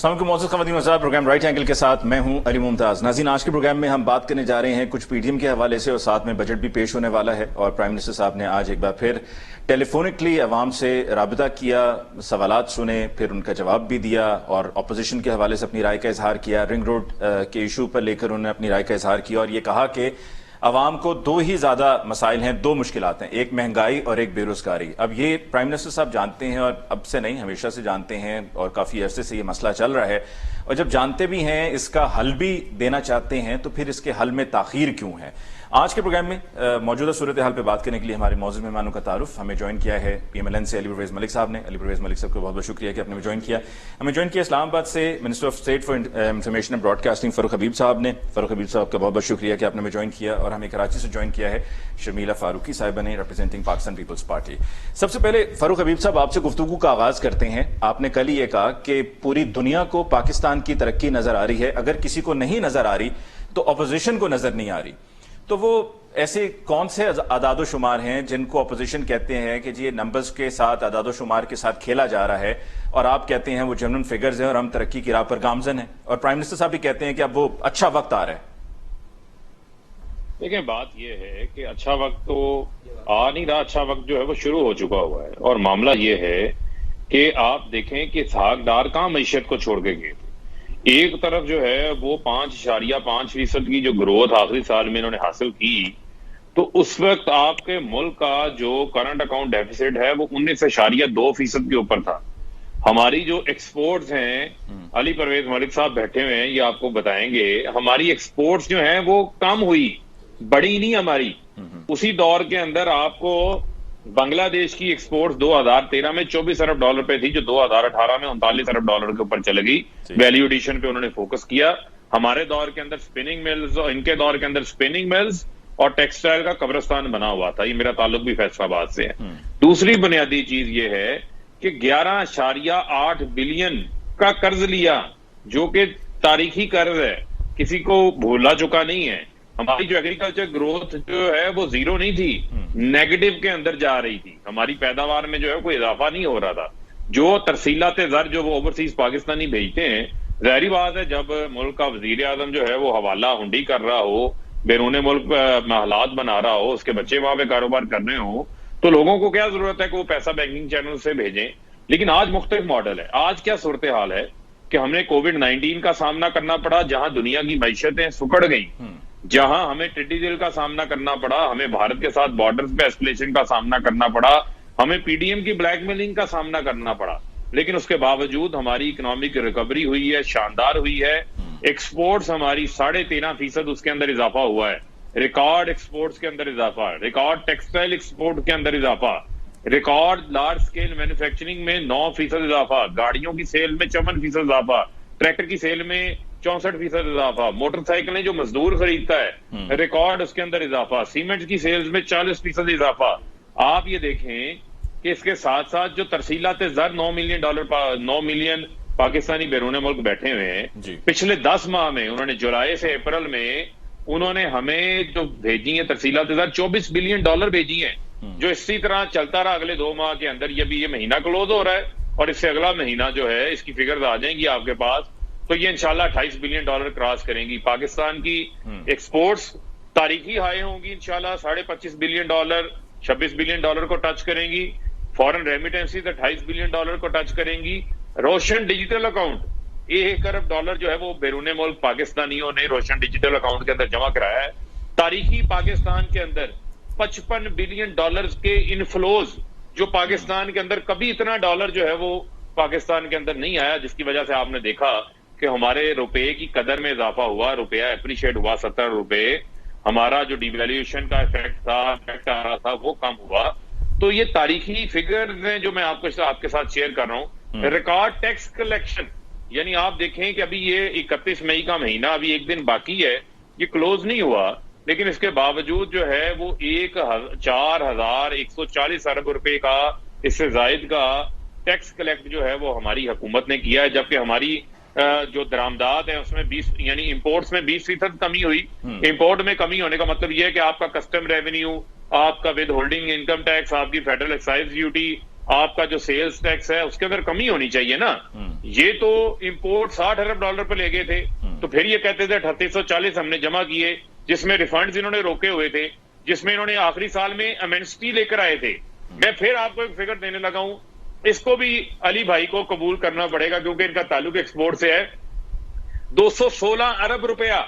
السلام علیکم معزز خواتین و حضرات، پروگرام رائٹ اینگل کے ساتھ میں ہوں علی ممتاز۔ ناظرین، آج کے پروگرام میں ہم بات کرنے جا رہے ہیں کچھ پی ڈی ایم کے حوالے سے، اور ساتھ میں بجٹ بھی پیش ہونے والا ہے، اور پرائم منسٹر صاحب نے آج ایک بار پھر ٹیلی فونکلی عوام سے رابطہ کیا، سوالات سنے، پھر ان کا جواب بھی دیا، اور اپوزیشن کے حوالے سے اپنی رائے کا اظہار کیا۔ رنگ روڈ کے ایشو پر لے کر انہوں نے اپنی رائے کا اظہار کیا، اور یہ کہا کہ عوام کو دو ہی زیادہ مسائل ہیں، دو مشکلات ہیں، ایک مہنگائی اور ایک بے روزگاری۔ اب یہ پرائم منسٹر صاحب جانتے ہیں، اور اب سے نہیں ہمیشہ سے جانتے ہیں، اور کافی عرصے سے یہ مسئلہ چل رہا ہے، اور جب جانتے بھی ہیں اس کا حل بھی دینا چاہتے ہیں تو پھر اس کے حل میں تاخیر کیوں ہے؟ آج کے پروگرام میں موجودہ صورتحال پہ بات کرنے کے لیے ہمارے معزز مہمانوں کا تعارف ہمیں جوائن کیا ہے پی ایم ایل این سے علی پرویز ملک صاحب نے۔ علی پرویز ملک صاحب کو بہت بہت شکریہ کہ آپ نے ہمیں جوائن کیا۔ ہمیں جوائن کیا اسلام آباد سے minister of state for information and broadcasting Farooq Habib صاحب نے۔ فاروق حبیب صاحب کا بہت بہت شکریہ کہ آپ نے ہمیں جوائن کیا، اور ہمیں کراچی سے جوائن کیا ہے شرمیلا فاروقی صاحبہ نے، ریپرزینٹنگ پاکستان پیپلز پارٹی۔ سب سے پہلے فاروق حبیب صاحب، آپ سے گفتگو کا آغاز کرتے ہیں۔ آپ نے کل ہی یہ کہا کہ پوری دنیا کو پاکستان کی ترقی نظر آ رہی ہے، اگر کسی کو نہیں نظر آ رہی تو اپوزیشن کو نظر نہیں آ رہی۔ تو وہ ایسے کون سے اعداد و شمار ہیں جن کو اپوزیشن کہتے ہیں کہ جی یہ نمبرز کے ساتھ، اعداد و شمار کے ساتھ کھیلا جا رہا ہے، اور آپ کہتے ہیں وہ جنرل فگرز ہیں اور ہم ترقی کی راہ پر گامزن ہیں، اور پرائم منسٹر صاحب بھی کہتے ہیں کہ اب وہ اچھا وقت آ رہا ہے؟ دیکھیں، بات یہ ہے کہ اچھا وقت تو آ نہیں رہا، اچھا وقت جو ہے وہ شروع ہو چکا ہوا ہے، اور معاملہ یہ ہے کہ آپ دیکھیں کہ اسحاق ڈار کہاں معیشت کو چھوڑ کے گئے تھے۔ ایک طرف جو ہے وہ 5.5% کی جو گروتھ آخری سال میں انہوں نے حاصل کی، تو اس وقت آپ کے ملک کا جو کرنٹ اکاؤنٹ ڈیفیسٹ ہے وہ 19.2% کے اوپر تھا۔ ہماری جو ایکسپورٹس ہیں، علی پرویز ملک صاحب بیٹھے ہوئے ہیں، یہ آپ کو بتائیں گے، ہماری ایکسپورٹس جو ہیں وہ کم ہوئی، بڑی نہیں ہماری۔ اسی دور کے اندر آپ کو بنگلہ دیش کی ایکسپورٹس 2013 میں $24 ارب پہ تھی، جو 2018 میں $39 ارب کے اوپر چلے گئی۔ ویلیو ایڈیشن پہ انہوں نے فوکس کیا۔ ہمارے دور کے اندر سپننگ ملز، اور ان کے دور کے اندر سپننگ ملز اور ٹیکسٹائل کا قبرستان بنا ہوا تھا۔ یہ میرا تعلق بھی فیصل آباد سے ہے۔ دوسری بنیادی چیز یہ ہے کہ 11.8 بلین کا قرض لیا، جو کہ تاریخی قرض ہے، کسی کو بھولا چکا نہیں ہے۔ ہماری جو ایگریکلچر گروتھ جو ہے وہ زیرو نہیں تھی، نیگیٹو کے اندر جا رہی تھی۔ ہماری پیداوار میں جو ہے کوئی اضافہ نہیں ہو رہا تھا۔ جو ترسیلات زر جو وہ اوورسیز پاکستانی بھیجتے ہیں، ظاہری بات ہے جب ملک کا وزیر اعظم جو ہے وہ حوالہ ہنڈی کر رہا ہو، بیرون ملک محلات بنا رہا ہو، اس کے بچے وہاں پہ کاروبار کر رہے ہوں، تو لوگوں کو کیا ضرورت ہے کہ وہ پیسہ بینکنگ چینل سے بھیجیں۔ لیکن آج مختلف ماڈل ہے۔ آج کیا صورتحال ہے کہ ہم نے کووڈ-19 کا سامنا کرنا پڑا، جہاں دنیا کی معیشتیں سکڑ گئیں، جہاں ہمیں ٹڈی دل کا سامنا کرنا پڑا، ہمیں بھارت کے ساتھ بارڈرز پہ ایسکلیشن کا سامنا کرنا پڑا، ہمیں پی ڈی ایم کی بلیک میلنگ کا سامنا کرنا پڑا، لیکن اس کے باوجود ہماری اکنامک ریکوری ہوئی ہے، شاندار ہوئی ہے۔ ایکسپورٹس ہماری 13.5% اس کے اندر اضافہ ہوا ہے، ریکارڈ ایکسپورٹس کے اندر اضافہ، ریکارڈ ٹیکسٹائل ایکسپورٹ کے اندر اضافہ، ریکارڈ لارج سکیل مینوفیکچرنگ میں 9% اضافہ، گاڑیوں کی سیل میں 54% اضافہ، ٹریکٹر کی سیل میں 64% اضافہ، موٹر سائیکلیں جو مزدور خریدتا ہے ریکارڈ اس کے اندر اضافہ، سیمنٹ کی سیلز میں 40% اضافہ۔ آپ یہ دیکھیں کہ اس کے ساتھ ساتھ جو ترسیلات زر 9 ملین پاکستانی بیرون ملک بیٹھے ہوئے ہیں، پچھلے 10 ماہ میں انہوں نے جولائی سے اپریل میں انہوں نے ہمیں جو بھیجی ہیں ترسیلات زر $24 بلین بھیجی ہیں، جو اسی طرح چلتا رہا اگلے 2 ماہ کے اندر۔ یہ مہینہ کلوز ہو رہا ہے، اور اس سے اگلا مہینہ جو ہے اس کی فگرز آ جائیں گی آپ کے پاس، تو یہ انشاءاللہ $28 بلین کراس کریں گی۔ پاکستان کی ایکسپورٹس تاریخی ہائی ہوں گی انشاءاللہ، $25.5 بلین، $26 بلین کو ٹچ کریں گی۔ فورن ریمیٹنسز $28 بلین کو ٹچ کریں گی۔ روشن ڈیجیٹل اکاؤنٹ $1 ارب جو ہے وہ بیرون ملک پاکستانیوں نے روشن ڈیجیٹل اکاؤنٹ کے اندر جمع کرایا ہے۔ تاریخی پاکستان کے اندر $55 بلین کے انفلوز، جو پاکستان کے اندر کبھی اتنا ڈالر جو ہے وہ پاکستان کے اندر نہیں آیا، جس کی وجہ سے آپ نے دیکھا کہ ہمارے روپے کی قدر میں اضافہ ہوا، روپیہ اپریشیٹ ہوا، 70 روپے۔ ہمارا جو ڈی ویلیویشن کا افیکٹ آ رہا تھا وہ کم ہوا۔ تو یہ تاریخی فگرز ہیں جو میں آپ کے ساتھ شیئر کر رہا ہوں۔ ریکارڈ ٹیکس کلیکشن، یعنی آپ دیکھیں کہ ابھی یہ 31 مئی کا مہینہ ابھی ایک دن باقی ہے، یہ کلوز نہیں ہوا، لیکن اس کے باوجود جو ہے وہ 4,140 ارب روپے کا، اس سے زائد کا ٹیکس کلیکٹ جو ہے وہ ہماری حکومت نے کیا ہے، جبکہ ہماری جو درآمدات ہیں اس میں 20 یعنی امپورٹس میں 20% کمی ہوئی۔ امپورٹ میں کمی ہونے کا مطلب یہ ہے کہ آپ کا کسٹم ریونیو، آپ کا ود ہولڈنگ انکم ٹیکس، آپ کی فیڈرل ایکسائز ڈیوٹی، آپ کا جو سیلز ٹیکس ہے اس کے اندر کمی ہونی چاہیے نا۔ یہ تو امپورٹ $60 پہ لے گئے تھے، تو پھر یہ کہتے تھے 3840 ہم نے جمع کیے، جس میں ریفنڈز انہوں نے روکے ہوئے تھے، جس میں انہوں نے آخری سال میں امینسٹی لے کر آئے تھے. میں پھر آپ کو ایک فگر دینے لگا ہوں، اس کو بھی علی بھائی کو قبول کرنا پڑے گا کیونکہ ان کا تعلق ایکسپورٹ سے ہے. 216 ارب روپیہ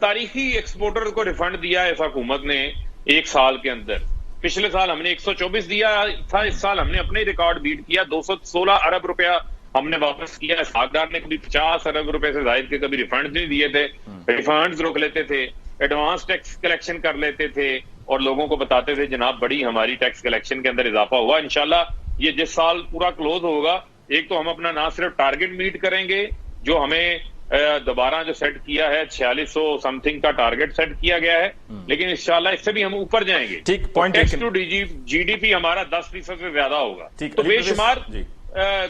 تاریخی ایکسپورٹر کو ریفنڈ دیا ہے اس حکومت نے ایک سال کے اندر. پچھلے سال ہم نے 124 دیا تھا، اس سال ہم نے اپنے ریکارڈ بیٹ کیا، 216 ارب روپیہ ہم نے واپس کیا. ساگدار نے کبھی 50 ارب روپے سے زائد کے کبھی ریفنڈ نہیں دیے تھے، ریفنڈز روک لیتے تھے، ایڈوانس ٹیکس کلیکشن کر لیتے تھے اور لوگوں کو بتاتے تھے جناب بڑی ہماری ٹیکس کلیکشن کے اندر اضافہ ہوا. انشاءاللہ یہ جس سال پورا کلوز ہوگا، ایک تو ہم اپنا نہ صرف ٹارگٹ میٹ کریں گے جو ہمیں دوبارہ جو سیٹ کیا ہے 4600 سم تھنگ کا ٹارگٹ سیٹ کیا گیا ہے، لیکن انشاءاللہ اس سے بھی ہم اوپر جائیں گے. Tax to G D P ہمارا 10% سے زیادہ ہوگا. تو بے شمار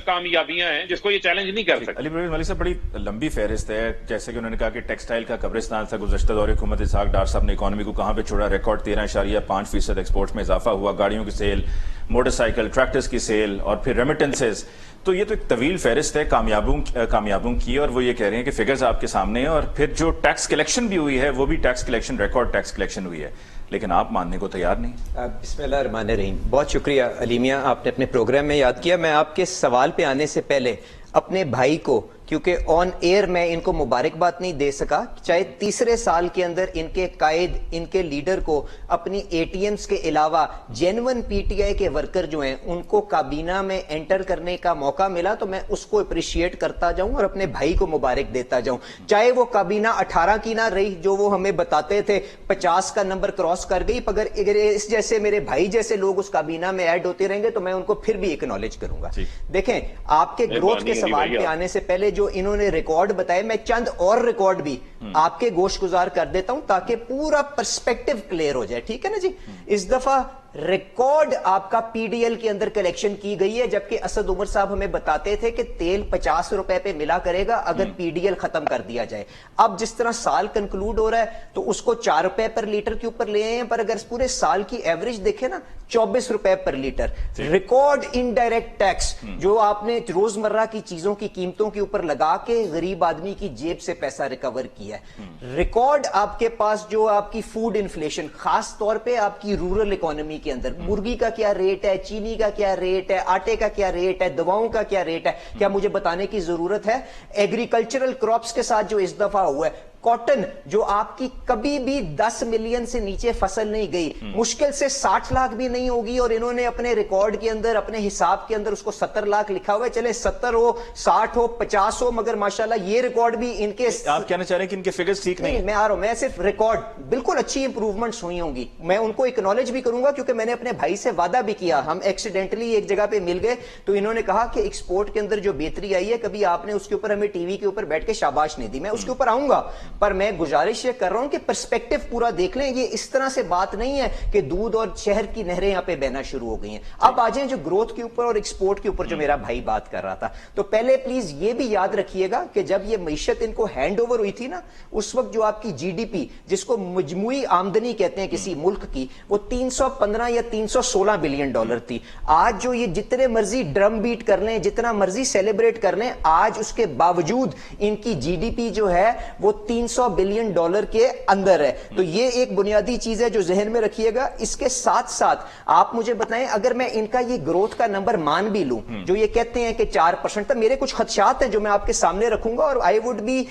کامیابیاں ہیں جس کو یہ چیلنج نہیں کر سکتے. علی پرویز ملک صاحب، بڑی لمبی فہرست ہے. جیسے کہ انہوں نے کہا کہ ٹیکسٹائل کا قبرستان تھا گزشتہ دور حکومت اسحاق ڈار صاحب نے اکانومی کو کہاں پہ چھوڑا. ریکارڈ 13.5% ایکسپورٹ میں اضافہ ہوا، گاڑیوں کی سیل، موٹر سائیکل، ٹریکٹرز کی سیل اور پھر ریمیٹنسز. تو یہ تو ایک طویل فہرست ہے کامیابوں کی، اور وہ یہ کہہ رہے ہیں کہ فگرز آپ کے سامنے ہیں. اور پھر جو ٹیکس کلیکشن بھی ہوئی ہے وہ بھی tax collection record tax collection ہوئی ہے، لیکن آپ ماننے کو تیار نہیں. بسم اللہ الرحمن الرحیم. بہت شکریہ علی میاں، آپ نے اپنے پروگرام میں یاد کیا. میں آپ کے سوال پہ آنے سے پہلے اپنے بھائی کو، کیونکہ آن ایئر میں ان کو مبارکباد نہیں دے سکا، چاہے تیسرے سال کے اندر ان کے قائد، ان کے لیڈر کو اپنی اے ٹی ایمز کے علاوہ جینون پی ٹی آئی کے ورکر جو ہیں ان کو کابینہ میں انٹر کرنے کا موقع ملا، تو میں اس کو اپریشیٹ کرتا جاؤں اور اپنے بھائی کو مبارک دیتا جاؤں. چاہے وہ کابینہ 18 کی نہ رہی جو وہ ہمیں بتاتے تھے 50 کا نمبر کراس کر گئی، اگر اس جیسے میرے بھائی جیسے لوگ اس کابینہ میں ایڈ ہوتے رہیں گے تو میں ان کو پھر بھی اکنالج کروں گا. دیکھیں، آپ کے گروتھ کے سوال پہ آنے سے پہلے جو انہوں نے ریکارڈ بتائے، میں چند اور ریکارڈ بھی آپ کے گوش گزار کر دیتا ہوں تاکہ پورا پرسپیکٹو کلیئر ہو جائے. ٹھیک ہے نا جی؟ اس دفعہ ریکارڈ آپ کا پی ڈی ایل کے اندر کلیکشن کی گئی ہے، جبکہ اسد عمر صاحب ہمیں بتاتے تھے کہ تیل 50 روپے پہ ملا کرے گا اگر پی ڈی ایل ختم کر دیا جائے. اب جس طرح سال کنکلوڈ ہو رہا ہے تو اس کو 4 روپے پر لیٹر کے اوپر لے آئے ہیں، پر اگر پورے سال کی ایوریج دیکھیں نا 24 روپے پر لیٹر. ریکارڈ انڈائریکٹ ٹیکس جو آپ نے روزمرہ کی چیزوں کی قیمتوں کے اوپر لگا کے غریب آدمی کی جیب سے پیسہ ریکور کیا ہے. ریکارڈ آپ کے پاس جو آپ کی فوڈ انفلیشن، خاص طور پہ آپ کی رورل اکانومی کے اندر، مرغی کا کیا ریٹ ہے، چینی کا کیا ریٹ ہے، آٹے کا کیا ریٹ ہے، دواؤں کا کیا ریٹ ہے، کیا مجھے بتانے کی ضرورت ہے؟ ایگریکلچرل کراپس کے ساتھ جو اس دفعہ ہوا ہے، کاٹن جو آپ کی کبھی بھی 10 ملین سے نیچے فصل نہیں گئی، مشکل سے 60 لاکھ بھی نہیں ہوگی، اور انہوں نے اپنے ریکارڈ کے اندر، اپنے حساب کے اندر اس کو 70 لاکھ لکھا ہوا ہے. چلے 70 ہو، 60 ہو، 50 ہو، مگر ماشاءاللہ یہ ریکارڈ بھی ان کے، آپ کہنا چاہ رہے ہیں کہ ان کے فگرز ٹھیک نہیں؟ میں آ رہا ہوں، میں صرف ریکارڈ بالکل اچھی امپروومنٹس ہوئی ہوں گی، میں ان کو اکنالج بھی کروں گا کیونکہ میں نے اپنے بھائی سے وعدہ بھی کیا. ہم ایکسیڈنٹلی ایک جگہ پہ مل گئے تو انہوں نے کہا کہ ایکسپورٹ کے اندر جو بہتری آئی ہے کبھی آپ نے اس کے اوپر ہمیں ٹی وی کے اوپر بیٹھ کے شاباش نہیں دی. میں اس کے اوپر آؤں گا، پر میں گزارش یہ کر رہا ہوں کہ پرسپیکٹو پورا دیکھ لیں. یہ اس طرح سے بات نہیں ہے کہ دودھ اور شہر کی نہریں یہاں پہ بہنا شروع ہو گئی ہیں. اب آ جائیں جو گروتھ کے اوپر اور ایکسپورٹ کے اوپر جو میرا بھائی بات کر رہا تھا، تو پہلے پلیز یہ بھی یاد رکھیے گا کہ جب یہ معیشت ان کو ہینڈ اوور ہوئی تھی نا، اس وقت جو آپ کی جی ڈی پی، جس کو مجموعی آمدنی کہتے ہیں کسی ملک کی، وہ 315 یا 316 بلین ڈالر تھی. آج جو یہ جتنے مرضی ڈرم بیٹ کر لیں، جتنا مرضی سیلیبریٹ کر لیں، آج اس کے باوجود ان کی جی ڈی پی جو ہے وہ 300 بلین ڈالر کے اندر ہے. تو یہ ایک بنیادی چیز ہے جو ذہن میں رکھیے گا. اس کے ساتھ ساتھ آپ مجھے بتائیں، اگر میں ان کا یہ گروتھ کا نمبر مان بھی لوں جو یہ کہتے ہیں کہ 4%، تو میرے کچھ خدشات ہیں جو میں آپ کے سامنے رکھوں گا، اور آئی وڈ بی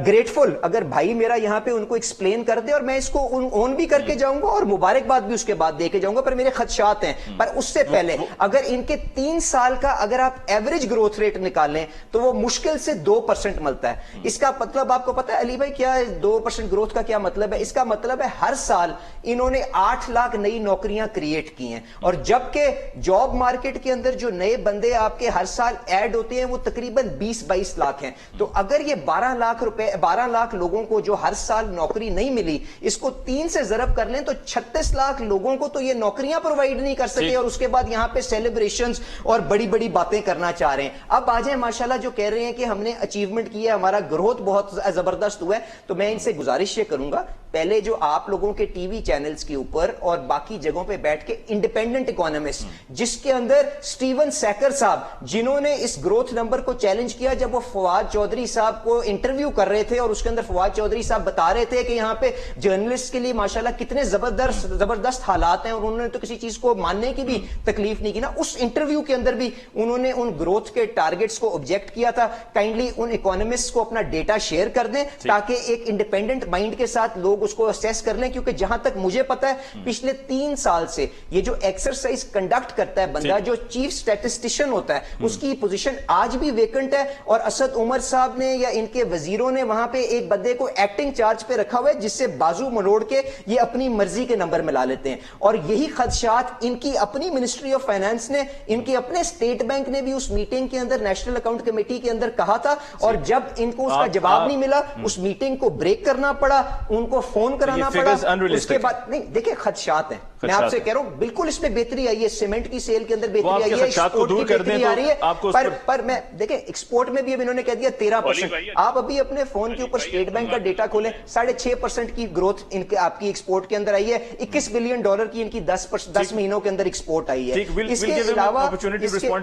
گریٹفل اگر بھائی میرا یہاں پہ ان کو ایکسپلین کر دے، اور میں اس کو اون بھی کر کے جاؤں گا اور مبارکباد بھی اس کے بعد دے کے جاؤں گا. پر میرے خدشات ہیں. پر اس سے پہلے اگر ان کے 3 سال کا اگر آپ ایوریج گروتھ ریٹ نکالیں تو وہ مشکل سے 2% ملتا ہے. اس کا مطلب آپ کو پتا ہے علی بھائی کیا ہے 2% گروتھ کا کیا مطلب ہے؟ اس کا مطلب ہے ہر سال انہوں نے 8 لاکھ نئی نوکریاں کریٹ کی ہیں، اور جبکہ جاب مارکیٹ کے اندر جو نئے بندے آپ کے ہر سال ایڈ ہوتے ہیں وہ تقریباً 20-22 لاکھ ہیں. تو اگر یہ 12 لاکھ لوگوں کو جو ہر سال نوکری نہیں ملی، اس کو 3 سے ضرب کر لیں تو 36 لاکھ لوگوں کو تو یہ نوکریاں پرووائڈ نہیں کر سکے، اور اس کے بعد یہاں پہ سیلیبریشنز اور بڑی بڑی باتیں کرنا چاہ رہے ہیں. اب آ جائیں، ماشاءاللہ جو کہہ رہے ہیں کہ ہم نے اچیومنٹ کی ہے، ہمارا گروتھ بہت زبردست ہوا ہے. ہے. تو میں ان سے گزارش یہ کروں گا, پہلے جو آپ لوگوں کے ٹی وی چینلز کے اوپر اور باقی جگہوں پہ بیٹھ کے انڈیپینڈنٹ اکانومسٹ, جس کے اندر سٹیون سیکر صاحب, جنہوں نے اس گروتھ نمبر کو چیلنج کیا جب وہ فواد چودھری صاحب کو انٹرویو کر رہے تھے, اور اس کے اندر فواد چودھری صاحب بتا رہے تھے کہ یہاں پہ جرنلسٹ کے لیے ماشاءاللہ کتنے زبردست حالات ہیں, اور انہوں نے تو کسی چیز کو ماننے کی بھی تکلیف نہیں کی نا. اس انٹرویو کے اندر بھی انہوں نے ان گروتھ کے ٹارگٹس کو آبجیکٹ کیا تھا. کائنڈلی ان اکانومسٹ کو اپنا ڈیٹا شیئر کر دیں تاکہ ایک انڈیپینڈنٹ مائنڈ کے ساتھ لوگ اس کو اسیس کر لیں, کیونکہ جہاں تک مجھے پتا ہے پچھلے 3 سال سے یہ جو ایکسرسائز کنڈکٹ کرتا ہے بندہ, جو چیف اسٹیٹسٹیشین ہوتا ہے, اس کی پوزیشن آج بھی ویکنٹ ہے, اور اسد عمر صاحب نے یا ان کے وزیروں نے وہاں پہ ایک بندے کو ایکٹنگ چارج پہ رکھا ہوا ہے جس سے بازو مروڑ کے یہ اپنی مرضی کے نمبر میں لا لیتے ہیں. اور یہی خدشات ان کی اپنی منسٹری آف فائنانس نے, ان کے اپنے اسٹیٹ بینک نے بھی اس میٹنگ کے اندر نیشنل اکاؤنٹ کمیٹی کے اندر کہا تھا, اور جب ان کو اس کا جواب نہیں ملا اس میٹنگ کو بریک کرنا پڑا, ان کو فون کرانا پڑا. اس کے بعد نہیں, دیکھیں خدشات ہیں, میں آپ سے کہہ رہا ہوں بالکل اس میں بہتری آئی ہے, سیمنٹ کی سیل کے اندر بہتری آئی ہے, ایکسپورٹ کی بہتری آ رہی ہے, پر میں دیکھیں ایکسپورٹ میں بھی اب انہوں نے کہہ دیا 13%. آپ ابھی اپنے فون کے اوپر اسٹیٹ بینک کا ڈیٹا کھولیں, 6.5% کی گروتھ ان کے آپ کی ایکسپورٹ کے اندر آئی ہے, $21 بلین کی ان کی 10 مہینوں کے اندر ایکسپورٹ آئی ہے. اس کے علاوہ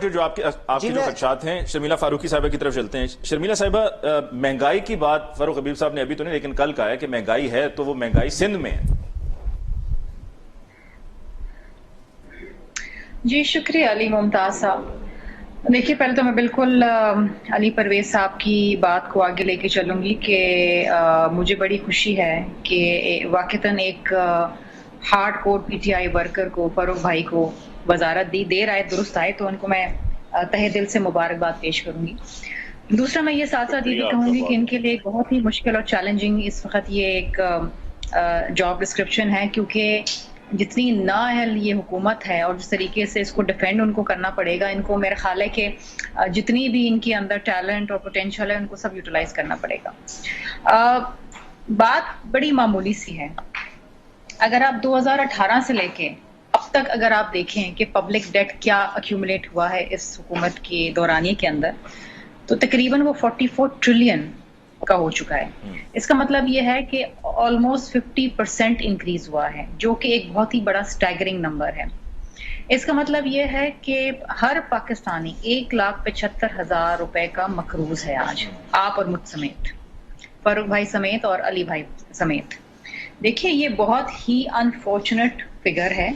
جو آپ کے جو خدشات ہیں, شرمیلہ فاروقی صاحبہ کی طرف چلتے ہیں. شرمیلہ صاحبہ, مہنگائی کی بات فاروق حبیب صاحب نے ابھی تو نہیں لیکن کل کہا ہے کہ مہنگائی ہے تو وہ مہنگائی سندھ میں ہے. جی شکریہ علی ممتاز صاحب. دیکھیے پہلے تو میں بالکل علی پرویز صاحب کی بات کو آگے لے کے چلوں گی کہ مجھے بڑی خوشی ہے کہ واقعتاً ایک hard core P T I worker کو, فاروق بھائی کو وزارت دی, دیر آئے درست آئے, تو ان کو میں تہہ دل سے مبارکباد پیش کروں گی. دوسرا میں یہ ساتھ ساتھ یہ بھی کہوں گی کہ ان کے لیے ایک بہت ہی مشکل اور چیلنجنگ اس وقت یہ ایک جاب ڈسکرپشن ہے, کیونکہ جتنی نااہل یہ حکومت ہے اور جس طریقے سے اس کو ڈیفینڈ ان کو کرنا پڑے گا, ان کو میرا خیال ہے کہ جتنی بھی ان کے اندر ٹیلنٹ اور پوٹینشیل ہے ان کو سب یوٹیلائز کرنا پڑے گا. بات بڑی معمولی سی ہے. اگر آپ 2018 سے لے کے اب تک اگر آپ دیکھیں کہ پبلک ڈیٹ کیا ایکیومولیٹ ہوا ہے اس حکومت کے دورانیے کے اندر, تو تقریباً وہ 44 ٹریلین کا ہو چکا ہے. اس کا مطلب یہ ہے کہ آلموسٹ 50% انکریز ہوا ہے, جو کہ ایک بہت ہی بڑا سٹیگرنگ نمبر ہے. اس کا مطلب یہ ہے کہ ہر پاکستانی 1,75,000 روپے کا مقروض ہے آج, آپ اور مجھ سمیت, فاروق بھائی سمیت اور علی بھائی سمیت. دیکھیے یہ بہت ہی انفارچونیٹ فگر ہے.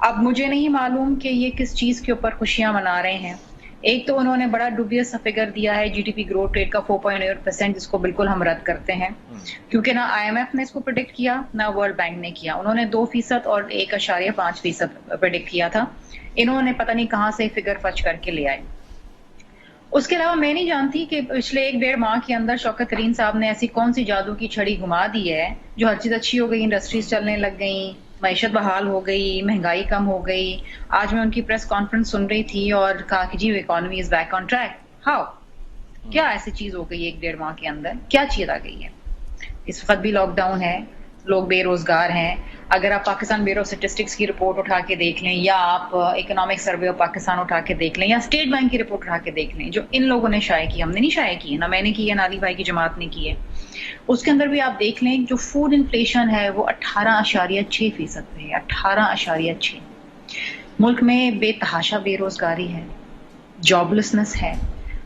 اب مجھے نہیں معلوم کہ یہ کس چیز کے اوپر خوشیاں منا رہے ہیں. ایک تو انہوں نے بڑا ڈوبیس سا فگر دیا ہے G D P growth rate کا 4.8%, جس کو بالکل ہم رد کرتے ہیں, کیونکہ نہ آئی ایم ایف نے اس کو پریڈکٹ کیا نہ ورلڈ بینک نے کیا. انہوں نے 2% اور 1.5% پریڈکٹ کیا تھا. انہوں نے پتہ نہیں کہاں سے فگر فچ کر کے لے آئے. اس کے علاوہ میں نہیں جانتی کہ پچھلے 1-1.5 ماہ کے اندر شوکت ترین صاحب نے ایسی کون سی جادو کی چھڑی گھما دی ہے جو ہر چیز اچھی ہو گئی, انڈسٹریز چلنے لگ گئیں, معیشت بحال ہو گئی, مہنگائی کم ہو گئی. آج میں ان کی پریس کانفرنس سن رہی تھی اور کہا کہ جی economy is back on track. How, کیا ایسی چیز ہو گئی 1-1.5 ماہ کے اندر, کیا چیز آ گئی ہے؟ اس وقت بھی لاک ڈاؤن ہے, لوگ بے روزگار ہیں. اگر آپ پاکستان بیورو اسٹیٹسٹکس کی رپورٹ اٹھا کے دیکھ لیں, یا آپ اکنامک سروے آف پاکستان اٹھا کے دیکھ لیں, یا اسٹیٹ بینک کی رپورٹ اٹھا کے دیکھ لیں جو ان لوگوں نے شائع کی, ہم نے نہیں شائع کی, نہ میں نے کی ہے نہ علی بھائی کی جماعت نے کی ہے, اس کے اندر بھی آپ دیکھ لیں جو فوڈ انفلیشن ہے وہ 18.6% پہ ہے. 18.6. ملک میں بے تحاشا بے روزگاری ہے, جاب لیسنس ہے,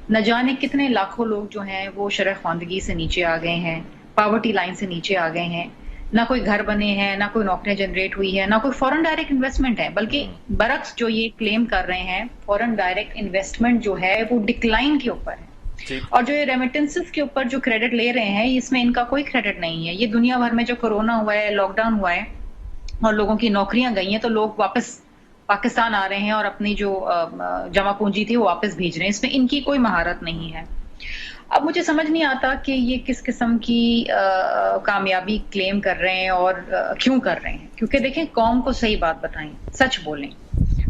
نہ جانے کتنے لاکھوں لوگ جو ہیں وہ شرح خواندگی سے نیچے آ گئے ہیں, پاورٹی لائن سے نیچے آ گئے ہیں. نہ کوئی گھر بنے ہیں, نہ کوئی نوکریاں جنریٹ ہوئی ہے, نہ کوئی فورن ڈائریکٹ انویسٹمنٹ ہے, بلکہ برعکس جو یہ کلیم کر رہے ہیں فورن ڈائریکٹ انویسٹمنٹ جو ہے وہ ڈکلائن کے اوپر ہے. اور جو یہ ریمیٹنسز کے اوپر جو کریڈٹ لے رہے ہیں اس میں ان کا کوئی کریڈٹ نہیں ہے. یہ دنیا بھر میں جو کورونا ہوا ہے, لاک ڈاؤن ہوا ہے اور لوگوں کی نوکریاں گئی ہیں, تو لوگ واپس پاکستان آ رہے ہیں اور اپنی جو جمع پونجی تھی وہ واپس بھیج رہے ہیں. اس میں ان کی کوئی مہارت نہیں ہے. اب مجھے سمجھ نہیں آتا کہ یہ کس قسم کی کامیابی کلیم کر رہے ہیں اور کیوں کر رہے ہیں, کیونکہ دیکھیں قوم کو صحیح بات بتائیں, سچ بولیں,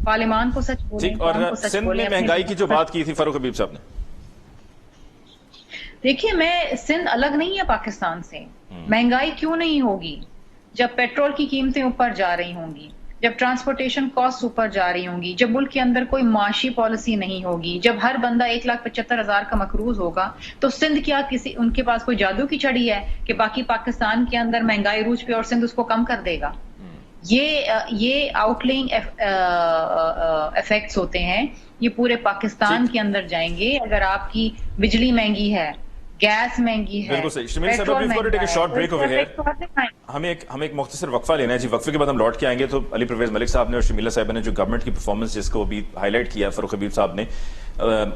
پارلیمان کو سچ بولیں, قوم کو سچ بولیں. اور مہنگائی کی جو بات کی تھی فاروق حبیب صاحب نے, دیکھیے میں سندھ الگ نہیں ہے پاکستان سے. مہنگائی کیوں نہیں ہوگی جب پیٹرول کی قیمتیں اوپر جا رہی ہوں گی, جب ٹرانسپورٹیشن کاسٹ اوپر جا رہی ہوں گی، جب ملک کے اندر کوئی معاشی پالیسی نہیں ہوگی، جب ہر بندہ 1,75,000 کا مقروض ہوگا، تو سندھ کیا ان کے پاس کوئی جادو کی چھڑی ہے کہ باقی پاکستان کے اندر مہنگائی عروج پہ اور سندھ اس کو کم کر دے گا؟ یہ آؤٹ لینگ افیکٹس ہوتے ہیں، یہ پورے پاکستان کے اندر جائیں گے. اگر آپ کی بجلی مہنگی ہے، گیس مہنگی ہے، بالکل صحیح. شمیل صاحب we've got to take a short break over here. ہمیں ایک مختصر وقفہ لینا ہے جی. وقفے کے بعد ہم لوٹ کے آئیں گے. تو علی پرویز ملک صاحب نے اور شمیلہ صاحبہ نے جو گورنمنٹ کی پرفارمنس جس کو بھی ہائی لائٹ کیا فاروق حبیب صاحب نے،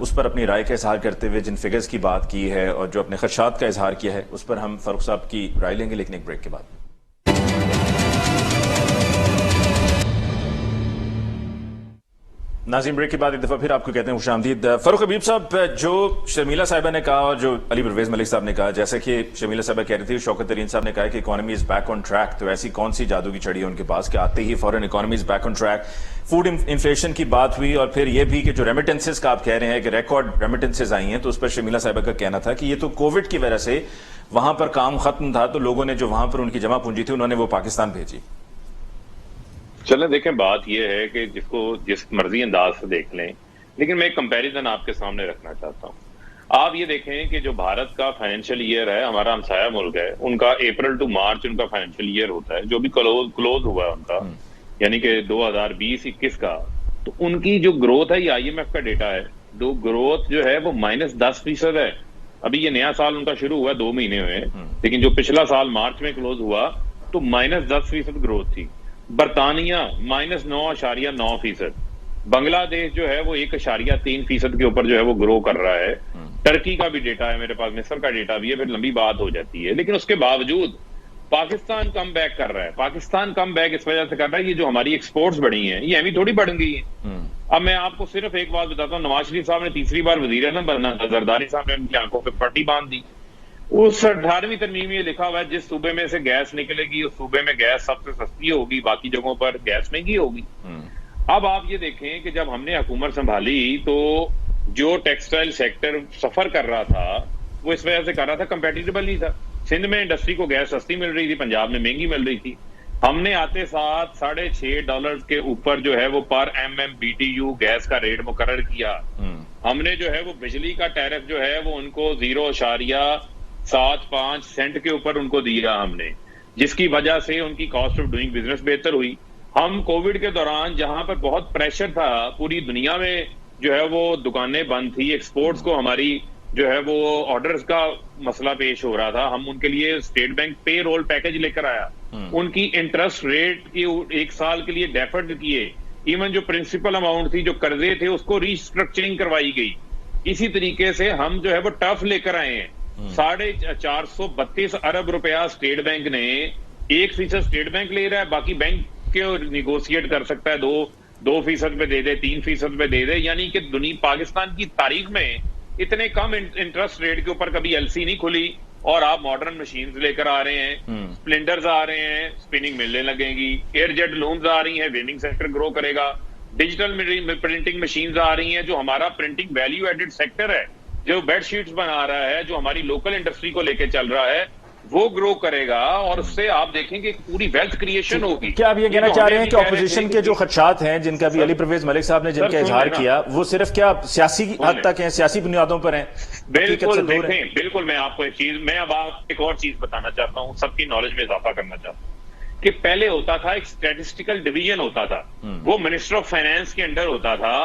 اس پر اپنی رائے کا اظہار کرتے ہوئے جن فگرز کی بات کی ہے اور جو اپنے خدشات کا اظہار کیا ہے، اس پر ہم فاروق صاحب کی رائے لیں گے، لیکن ایک بریک کے بعد. ناظرین بریک کے بعد ایک دفعہ پھر آپ کو کہتے ہیں خوش آمدید. فاروق حبیب صاحب، جو شمیلہ صاحبہ نے کہا اور جو علی پرویز ملک صاحب نے کہا، جیسے کہ شمیلہ صاحبہ کہہ رہی تھی، شوکت ترین صاحب نے کہا کہ economy is back on track, تو ایسی کون سی جادو کی چھڑی ہے ان کے پاس کہ آتے ہی فوراً economy is back on track. Food inflation کی بات ہوئی اور پھر یہ بھی کہ جو ریمیٹنسز کا آپ کہہ رہے ہیں کہ ریکارڈ ریمیٹنسز آئی ہیں، تو اس پر شمیلہ صاحبہ کا کہنا تھا کہ یہ تو کووڈ کی وجہ سے وہاں پر کام ختم تھا، تو لوگوں نے جو وہاں پر ان کی جمع پونجی تھی انہوں نے وہ پاکستان بھیجی. چلیں دیکھیں، بات یہ ہے کہ جس مرضی انداز سے دیکھ لیں، لیکن میں ایک کمپیریزن آپ کے سامنے رکھنا چاہتا ہوں. آپ یہ دیکھیں کہ جو بھارت کا فائنینشیل ایئر ہے، ہمارا ہمسایہ ملک ہے، ان کا اپریل ٹو مارچ ان کا فائنینشیل ایئر ہوتا ہے، جو بھی کلوز ہوا ہے ان کا، یعنی کہ 2020-21 کا. تو ان کی جو گروتھ ہے، یہ IMF کا ڈیٹا ہے، گروتھ جو ہے وہ -10% ہے. ابھی یہ نیا سال ان کا شروع ہوا ہے، 2 مہینے ہوئے، لیکن جو پچھلا سال مارچ میں کلوز ہوا تو -10% گروتھ تھی. برطانیہ -9.9%. بنگلہ دیش جو ہے وہ 1.3% کے اوپر جو ہے وہ گرو کر رہا ہے. ٹرکی کا بھی ڈیٹا ہے میرے پاس، مصر کا ڈیٹا بھی ہے، پھر لمبی بات ہو جاتی ہے. لیکن اس کے باوجود پاکستان کم بیک کر رہا ہے. پاکستان کم بیک اس وجہ سے کر رہا ہے، یہ جو ہماری ایکسپورٹس بڑھی ہیں یہ ابھی تھوڑی بڑھ گئی ہیں. اب میں آپ کو صرف ایک بات بتاتا ہوں، نواز شریف صاحب نے تیسری بار وزیر اعظم بننا تھا، زرداری صاحب نے ان کی آنکھوں پہ پٹی باندھ دی. اس 18ویں ترمیم میں یہ لکھا ہوا ہے جس صوبے میں سے گیس نکلے گی اس صوبے میں گیس سب سے سستی ہوگی، باقی جگہوں پر گیس مہنگی ہوگی. اب آپ یہ دیکھیں کہ جب ہم نے حکومت سنبھالی تو جو ٹیکسٹائل سیکٹر سفر کر رہا تھا وہ اس وجہ سے کر رہا تھا، کمپیٹیبل نہیں تھا. سندھ میں انڈسٹری کو گیس سستی مل رہی تھی، پنجاب میں مہنگی مل رہی تھی. ہم نے آتے ساتھ $6.5 کے اوپر جو ہے وہ پر MMBTU گیس کا ریٹ مقرر کیا. ہم نے جو ہے وہ بجلی کا ٹیرف جو ہے وہ ان کو 0.75 سینٹ کے اوپر ان کو دیا ہم نے، جس کی وجہ سے ان کی کاسٹ آف ڈوئنگ بزنس بہتر ہوئی. ہم کووڈ کے دوران جہاں پر بہت پریشر تھا، پوری دنیا میں جو ہے وہ دکانیں بند تھی، ایکسپورٹس کو ہماری جو ہے وہ آرڈرز کا مسئلہ پیش ہو رہا تھا، ہم ان کے لیے اسٹیٹ بینک پے رول پیکج لے کر آیا. ان کی انٹرسٹ ریٹ کی 1 سال کے لیے ڈیفرڈ کیے. ایون جو پرنسپل اماؤنٹ تھی، جو قرضے تھے، اس کو ریسٹرکچرنگ کروائی گئی. اسی طریقے سے ہم جو ہے وہ ٹف لے کر آئے ہیں. 432 ارب روپیہ اسٹیٹ بینک نے، 1% اسٹیٹ بینک لے رہا ہے، باقی بینک کے نیگوشیٹ کر سکتا ہے، 2% پہ دے دے، 3% پہ دے دے. یعنی کہ پاکستان کی تاریخ میں اتنے کم انٹرسٹ ریٹ کے اوپر کبھی LC نہیں کھلی. اور آپ ماڈرن مشینز لے کر آ رہے ہیں، سپلنڈرز آ رہے ہیں، اسپننگ ملیں لگیں گی، ایئر جیٹ لومز آ رہی ہیں، وینڈنگ سیکٹر گرو کرے گا، ڈیجیٹل پرنٹنگ مشینز آ رہی ہیں، جو ہمارا پرنٹنگ ویلیو ایڈڈ سیکٹر ہے، جو بیڈ شیٹس بنا رہا ہے، جو ہماری لوکل انڈسٹری کو لے کے چل رہا ہے، وہ گرو کرے گا. اور اس سے آپ دیکھیں گے پوری ویلتھ کریشن ہوگی. کیا آپ یہ کہنا چاہ رہے ہیں کہ اپوزیشن کے جو خدشات ہیں جن کا بھی علی پرویز ملک صاحب نے جن کا اظہار کیا، وہ صرف کیا سیاسی حد تک ہیں، سیاسی بنیادوں پر ہیں؟ بالکل دیکھیں، بالکل. میں آپ کو میں اب ایک اور چیز بتانا چاہتا ہوں، سب کی نالج میں اضافہ کرنا چاہتا ہوں کہ پہلے ہوتا تھا ایک اسٹیٹسٹیکل ڈویژن ہوتا تھا، وہ منسٹر آف فائنانس کے انڈر ہوتا تھا.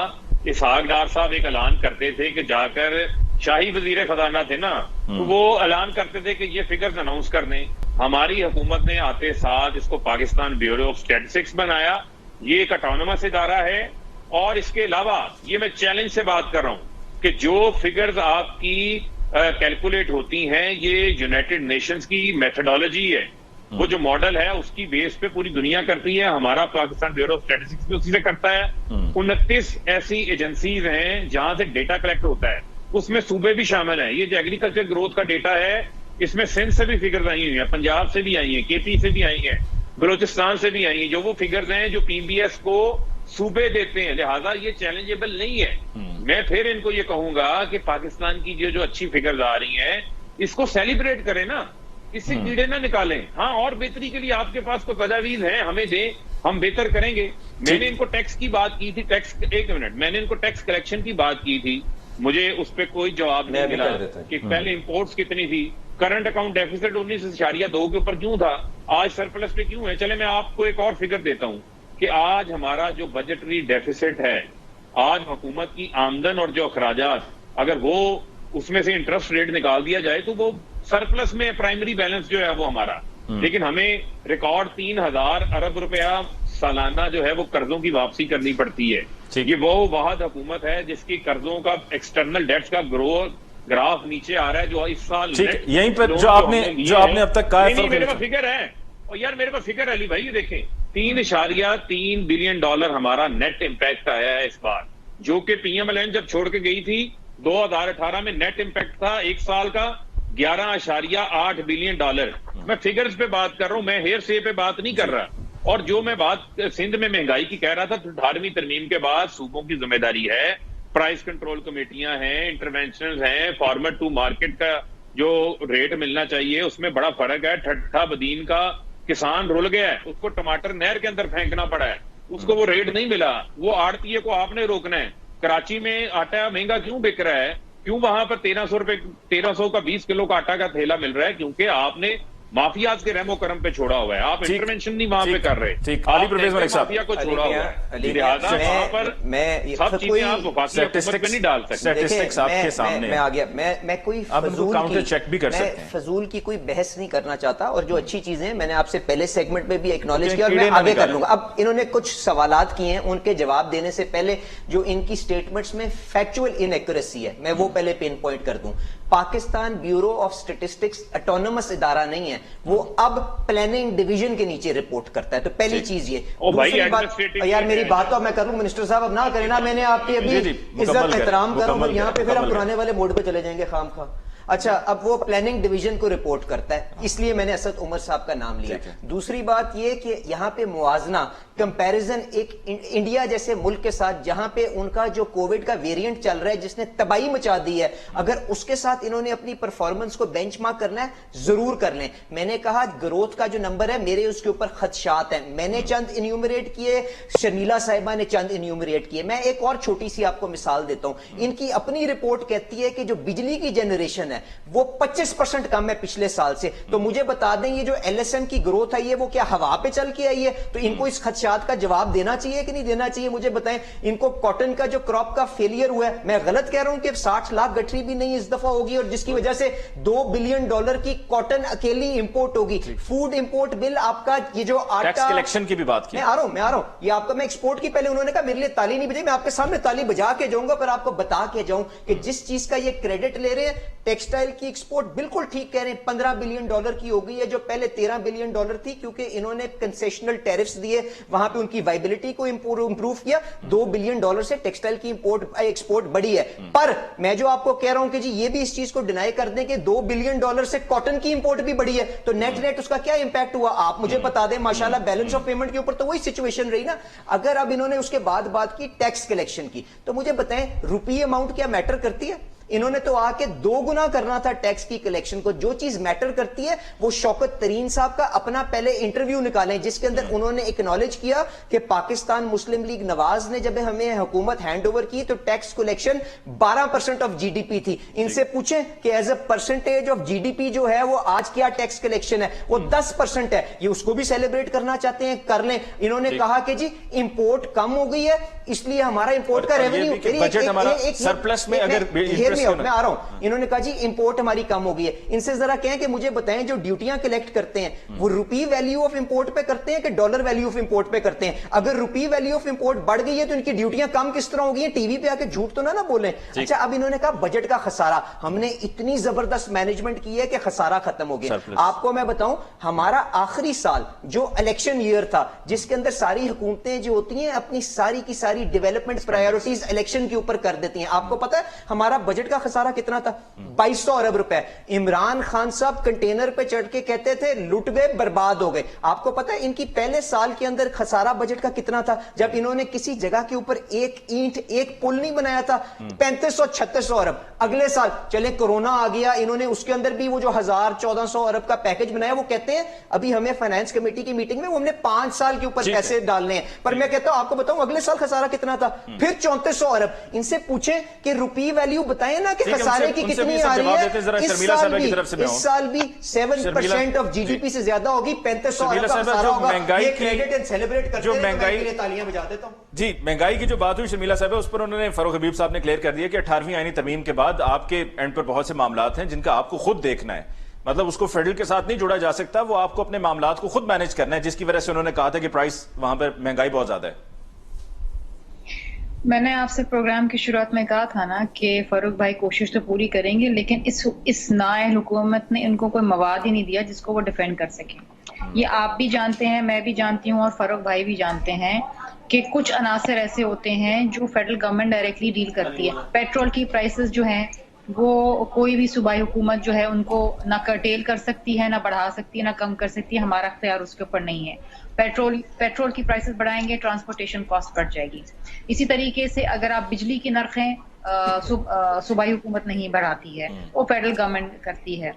اسحاق ڈار صاحب ایک اعلان کرتے تھے کہ جا کر شاہی وزیر خزانہ تھے نا، وہ اعلان کرتے تھے کہ یہ فگرز اناؤنس کر دیں. ہماری حکومت نے آتے ساتھ اس کو پاکستان بیورو آف اسٹیٹسٹکس بنایا. یہ ایک اٹانومس ادارہ ہے. اور اس کے علاوہ یہ میں چیلنج سے بات کر رہا ہوں کہ جو فگرز آپ کی کیلکولیٹ ہوتی ہیں، یہ یونائٹڈ نیشنز کی میتھڈالوجی ہے. وہ جو ماڈل ہے اس کی بیس پہ پوری دنیا کرتی ہے. ہمارا پاکستان بیورو آف اسٹیٹسٹکس بھی اسی سے کرتا ہے. 29 ایسی ایجنسیز ہیں جہاں سے ڈیٹا کلیکٹ ہوتا ہے، اس میں صوبے بھی شامل ہیں. یہ جو ایگریکلچر گروتھ کا ڈیٹا ہے، اس میں سندھ سے بھی فگرز آئی ہوئی ہیں، پنجاب سے بھی آئی ہیں، KP سے بھی آئی ہیں، بلوچستان سے بھی آئی ہیں، جو وہ فگرز ہیں جو PBS کو صوبے دیتے ہیں. لہٰذا یہ چیلنجیبل نہیں ہے. میں پھر ان کو یہ کہوں گا کہ پاکستان کی جو اچھی فگرز آ رہی ہیں، اس کو سیلیبریٹ کریں نا. اس سے کیڑے نہ نکالیں. ہاں اور بہتری کے لیے آپ کے پاس کوئی تجاویز ہیں ہمیں دیں, ہم بہتر کریں گے. میں نے ان کو ٹیکس کی بات کی تھی, ایک منٹ, میں نے ان کو ٹیکس کلیکشن کی بات کی تھی, مجھے اس پہ کوئی جواب نہیں ملا کہ پہلے امپورٹس کتنی تھی, کرنٹ اکاؤنٹ ڈیفیسٹ 19.2 کے اوپر کیوں تھا, آج سرپلس پہ کیوں ہے. چلے میں آپ کو ایک اور فگر دیتا ہوں کہ آج ہمارا جو بجٹری ڈیفیسٹ ہے, آج حکومت کی آمدن اور جو اخراجات, اگر وہ اس میں سے انٹرسٹ ریٹ نکال دیا جائے تو وہ سرپلس میں پرائمری بیلنس جو ہے وہ ہمارا. لیکن ہمیں ریکارڈ 3000 ارب روپیہ سالانہ جو ہے وہ قرضوں کی واپسی کرنی پڑتی ہے. یہ وہ واحد حکومت ہے جس کی قرضوں کا ایکسٹرنل ڈیٹس کا گراف نیچے آ رہا ہے, جو اس سال یہیں پر جو آپ نے اب تک کہا ہے. میرے پاس فگر ہے, اور یار میرے پاس فگر ہے علی بھائی, یہ دیکھیں 3.3 بلین ڈالر ہمارا نیٹ امپیکٹ آیا ہے اس بار, جو کہ پی ایم ایل این جب چھوڑ کے گئی تھی 2018 میں نیٹ امپیکٹ تھا ایک سال کا 11.8 بلین ڈالر. میں فگرز پہ بات کر رہا ہوں, میں ہیئر سے پہ بات نہیں کر رہا. اور جو میں بات سندھ میں مہنگائی کی کہہ رہا تھا, 18ویں ترمیم کے بعد صوبوں کی ذمہ داری ہے, پرائس کنٹرول کمیٹیاں ہیں, انٹرونشنز ہیں, فارمر ٹو مارکیٹ کا جو ریٹ ملنا چاہیے اس میں بڑا فرق ہے. ٹھٹھا بدین کا کسان رول گیا ہے, اس کو ٹماٹر نہر کے اندر پھینکنا پڑا ہے, اس کو وہ ریٹ نہیں ملا, وہ آڑتیے کو آپ نے روکنا ہے. کراچی میں آٹا مہنگا کیوں بک رہا ہے, کیوں وہاں پر 1300 کا 20 کلو کا آٹا کا تھیلا مل رہا ہے, کیونکہ آپ نے مافیاز کے رحم و کرم پہ چھوڑا ہوا ہے, آپ انٹرونشن نہیں وہاں پہ کر رہے, علی پرویز ملک صاحب مافیا کو چھوڑا ہوا ہے. لہٰذا وہاں پر سب چیزیں آپ وفاقی حکومت پہ نہیں ڈال سکتے. اسٹیٹسٹکس آپ کے سامنے میں آ گیا, میں کوئی فضول کی کوئی بحث نہیں کرنا چاہتا, اور جو اچھی چیزیں میں نے آپ سے پہلے سیگمنٹ میں بھی ایکنالج کیا اور میں آگے کر لوں گا. اب انہوں نے کچھ سوالات کیے ہیں, ان کے جواب دینے سے پہلے جو ان کی سٹیٹمنٹس میں فیکچوئل انیکوریسی ہے میں وہ پہلے پن پوائنٹ کر دوں. Pakistan bureau of statistics autonomous ادارہ نہیں ہے, وہ اب پلاننگ ڈویژن کے نیچے رپورٹ کرتا ہے. تو پہلی چیز یہ. دوسری بات, یار میری بات تو میں کر لوں, منسٹر صاحب اب نہ کریں نا, میں نے آپ کی ابھی عزت احترام کروں, یہاں پہ پھر ہم پرانے والے موڈ پہ چلے جائیں گے خام خواہ. اچھا, اب وہ پلاننگ ڈویژن کو رپورٹ کرتا ہے, اس لیے میں نے اسد عمر صاحب کا نام لیا. دوسری بات یہ کہ یہاں پہ موازنہ کمپیریزن ایک انڈیا جیسے ملک کے ساتھ جہاں پہ ان کا جو کووڈ کا ویریئنٹ چل رہا ہے جس نے تباہی مچا دی ہے, اگر اس کے ساتھ انہوں نے اپنی پرفارمنس کو بینچ مارک کرنا ہے ضرور کر لیں. میں نے کہا گروتھ کا جو نمبر ہے میرے اس کے اوپر خدشات ہیں, میں نے چند انیومریٹ کیے, شرمیلا صاحبہ نے چند انیومریٹ کیے. میں ایک اور چھوٹی سی آپ کو مثال دیتا ہوں. ان کی اپنی رپورٹ کہتی ہے کہ جو بجلی کی جنریشن ہے وہ 25% کم ہے پچھلے سال سے. تو مجھے بتا دیں یہ جو ایل ایس ایم کی گروتھ ہے وہ کیا ہوا پہ چل کے آئی ہے؟ تو ان کو اس خدشات کا جواب دینا چاہیے کہ نہیں دینا چاہیے؟ مجھے بتائیں. ان کو کاٹن کا جو کراپ کا فیلئر ہوا ہے, میں غلط کہہ رہا ہوں کہ 60 لاکھ گٹری بھی نہیں اس دفعہ ہوگی, اور جس کی وجہ سے $2 بلین کی کاٹن اکیلی امپورٹ ہوگی. فوڈ امپورٹ بل آپ کا یہ جو آٹا کلیکشن کی بھی بات کی, میں آ رہا ہوں یہ آپ کا, میں ایکسپورٹ کی پہلے انہوں نے کہا میرے لیے تالی نہیں بجائی, میں آپ کے سامنے تالی بجا کے جاؤں گا, پر آپ کو بتا کے جاؤں کہ جس چیز کا یہ کریڈٹ لے رہے ہیں, ٹیکسٹائل کی ایکسپورٹ بالکل ٹھیک کہہ رہے ہیں, $15 بلین کی ہو گئی ہے جو پہلے $13 بلین تھی, کیونکہ انہوں نے کنسیشنل ٹیرفز دیے, وہاں پہ ان کی وائبلٹی کو امپروو کیا. $2 بلین سے ٹیکسٹائل کی ایکسپورٹ بڑی ہے. پر میں جو آپ کو کہہ رہا ہوں کہ جی یہ بھی اس چیز کو ڈینائی کر دیں کہ $2 بلین سے کاٹن کی امپورٹ بھی بڑی ہے, تو نیٹ اس کا کیا امپیکٹ ہوا آپ مجھے بتا دیں. ماشاءاللہ بیلنس آف پیمنٹ کے اوپر تو وہی سچویشن رہی نا. اگر اب انہوں نے اس کے بعد بات کی ٹیکس کلیکشن کی, تو مجھے بتائیں روپی اماؤنٹ کیا میٹر کرتی ہے؟ انہوں نے تو آ کے 2 گنا کرنا تھا ٹیکس کی کلیکشن کو. جو چیز میٹر کرتی ہے وہ شوکت ترین صاحب کا اپنا پہلے انٹرویو نکالیں, جس کے اندر انہوں نے اکنالج کیا کہ پاکستان مسلم لیگ نواز نے جب ہمیں حکومت ہینڈ اوور کی تو tax collection 12% of G D P تھی. ان سے پوچھیں کہ as a percentage of G D P جو ہے وہ آج کیا ٹیکس کلیکشن ہے, وہ 10% ہے. یہ اس کو بھی سیلیبریٹ کرنا چاہتے ہیں, کر لیں. انہوں نے کہا کہ جی امپورٹ کم ہو گئی ہے, اس لیے ہمارا امپورٹ کا ریونیو سرپلس میں اگر میں آ رہا ہوں. انہوں نے کہا جی امپورٹ ہماری کم ہو گئی ہے. ان سے ذرا کہیں کہ مجھے بتائیں جو ڈیوٹیاں کلیکٹ کرتے ہیں وہ روپی ویلیو آف امپورٹ پہ کرتے ہیں کہ ڈالر ویلیو آف امپورٹ پہ کرتے ہیں؟ اگر روپی ویلیو آف امپورٹ بڑھ گئی ہے تو ان کی ڈیوٹیاں کم کس طرح ہو گئی ہیں؟ ٹی وی پہ آ کے جھوٹ تو نہ بولیں. اچھا, اب انہوں نے کہا بجٹ کا خسارہ, ہم نے اتنی زبردست مینجمنٹ کی ہے کہ خسارہ ختم ہو گیا. آپ کو میں بتاؤں, ہمارا آخری سال جو الیکشن ایئر تھا جس کے اندر ساری حکومتیں جو ہوتی ہیں اپنی ساری کی ساری ڈیولپمنٹ پرائیورٹیز الیکشن کے اوپر کر دیتی ہیں, آپ کو پتا ہے ہمارا بجٹ بجٹ کا خسارہ کتنا تھا؟ 2200 ارب روپے. عمران خان صاحب کنٹینر پہ چڑھ کے کہتے تھے لٹ گئے برباد ہو گئے. آپ کو پتا ہے ان کی پہلے سال کے اندر خسارہ بجٹ کا کتنا تھا جب انہوں نے کسی جگہ کے اوپر ایک اینٹ ایک پل نہیں بنایا تھا؟ 3500-3600 ارب. اگلے سال چلے کورونا آ گیا, انہوں نے اس کے اندر بھی وہ جو 1000-1400 ارب کا پیکج بنایا, وہ کہتے ہیں ابھی ہمیں فائنانس کمیٹی کی میٹنگ میں وہ ہم نے 5 سال کے اوپر پیسے ڈالنے ہیں. پر میں کہتا ہوں آپ کو بتاؤں اگلے سال خسارہ کتنا تھا, پھر 3400 ارب. ان سے پوچھیں کہ روپی ویلیو بتائیں نا کہ خسارے کی کتنی آ رہی ہے. اس سال بھی 7% آف جی ڈی پی سے زیادہ ہوگی, 3500 ارب کا خسارہ ہوگا. یہ کریڈٹ اینڈ سیلیبریٹ کرتے ہیں, میں کے لیے تالیاں بجا دیتا ہوں. جی, مہنگائی کی جو بات ہوئی شرمیلا صاحب اس پر انہوں نے فاروق حبیب صاحب نے کلیئر کر دیا کہ 18ویں آئینی ترمیم کے بعد آپ کے اینڈ پر بہت سے معاملات ہیں جن کا آپ کو خود دیکھنا ہے. مطلب اس کو فیڈرل کے ساتھ نہیں جوڑا جا سکتا, وہ آپ کو اپنے معاملات کو خود مینج کرنا ہے, جس کی وجہ سے انہوں نے کہا تھا کہ پرائس وہاں پر مہنگائی بہت زیادہ ہے. میں نے آپ سے پروگرام کی شروعات میں کہا تھا نا کہ فاروق بھائی کوشش تو پوری کریں گے, لیکن اس نااہل حکومت نے ان کو کوئی مواد ہی نہیں دیا جس کو وہ ڈیفینڈ کر سکیں. یہ آپ بھی جانتے ہیں, میں بھی جانتی ہوں, اور فاروق بھائی بھی جانتے ہیں کہ کچھ عناصر ایسے ہوتے ہیں جو فیڈرل گورنمنٹ ڈائریکٹلی ڈیل کرتی ہے. پیٹرول کی پرائسز جو ہیں وہ کوئی بھی صوبائی حکومت جو ہے ان کو نہ کرٹیل کر سکتی ہے, نہ بڑھا سکتی ہے, نہ کم کر سکتی ہے. ہمارا اختیار اس کے اوپر نہیں ہے. پیٹرول کی پرائسز بڑھائیں گے, ٹرانسپورٹیشن کاسٹ بڑھ جائے گی. اسی طریقے سے اگر آپ بجلی کی نرخیں صوبائی حکومت نہیں بڑھاتی ہے, وہ فیڈرل گورنمنٹ کرتی ہے.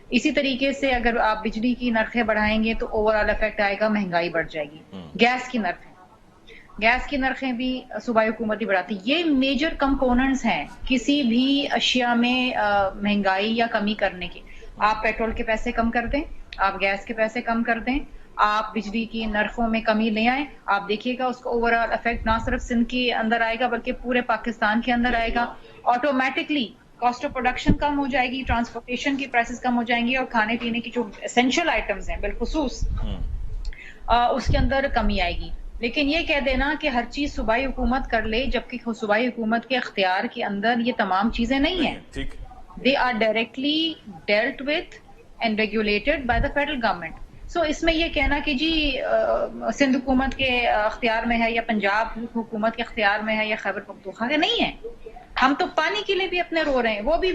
اسی طریقے سے اگر آپ بجلی کی نرخیں بڑھائیں گے تو اوور آل افیکٹ آئے گا, مہنگائی بڑھ جائے گی. گیس کی نرخیں بھی صوبائی حکومت ہی بڑھاتی. یہ میجر کمپوننٹس ہیں کسی بھی اشیاء میں مہنگائی یا کمی کرنے کے. آپ پیٹرول کے پیسے کم کر دیں, آپ گیس کے پیسے کم کر دیں, آپ بجلی کی نرخوں میں کمی لے آئیں, آپ دیکھیے گا اس کا اوور آل افیکٹ نہ صرف سندھ کے اندر آئے گا بلکہ پورے پاکستان کے اندر آئے گا. آٹومیٹکلی کاسٹ آف پروڈکشن کم ہو جائے گی, ٹرانسپورٹیشن کی پرائسز کم ہو جائیں گی, اور کھانے پینے کی جو اسینشیل آئٹمز ہیں بالخصوص اس کے اندر کمی آئے گی. لیکن یہ کہہ دینا کہ ہر چیز صوبائی حکومت کر لے, جبکہ صوبائی حکومت کے اختیار کے اندر یہ تمام چیزیں نہیں ہیں. They are directly dealt with and regulated by the federal government. سو اس میں یہ کہنا کہ جی سندھ حکومت کے اختیار میں ہے یا پنجاب حکومت کے اختیار میں ہے یا خیبر پختونخوا کے, نہیں ہے. ہم تو پانی کے لیے بھی اپنے رو رہے ہیں, وہ بھی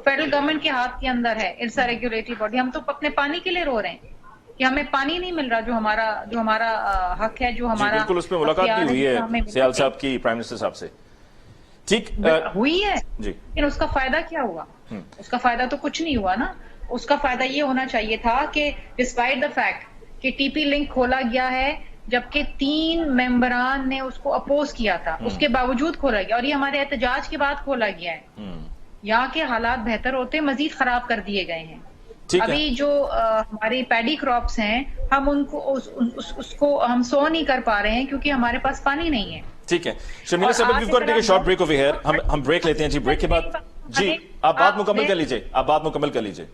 فیڈرل گورنمنٹ کے ہاتھ کے اندر ہے. It's a regulatory body. ہم تو اپنے پانی کے لیے رو رہے ہیں کہ ہمیں پانی نہیں مل رہا, جو ہمارا حق ہے, جو ہمارا بالکل. اس پہ ملاقات بھی ہوئی ہے سیال صاحب کی پرائم منسٹر صاحب سے, ٹھیک ہوئی ہے, لیکن اس کا فائدہ کیا ہوا؟ اس کا فائدہ تو کچھ نہیں ہوا نا. اس کا فائدہ یہ ہونا چاہیے تھا کہ ڈسپائٹ دا فیکٹ کہ ٹی پی لنک کھولا گیا ہے جبکہ 3 ممبران نے اس کو اپوز کیا تھا, اس کے باوجود کھولا گیا, اور یہ ہمارے احتجاج کے بعد کھولا گیا ہے. یہاں کے حالات بہتر ہوتے مزید خراب کر دیے گئے ہیں. ابھی جو ہماری پیڈی کراپس ہیں, ہم ان کو اس کو ہم سو نہیں کر پا رہے ہیں کیونکہ ہمارے پاس پانی نہیں ہے. ٹھیک ہے شرمیلا صاحب, we've got to take a short break over here. ہم بریک لیتے ہیں جی. بریک کے بعد جی آپ بات مکمل کر لیجئے.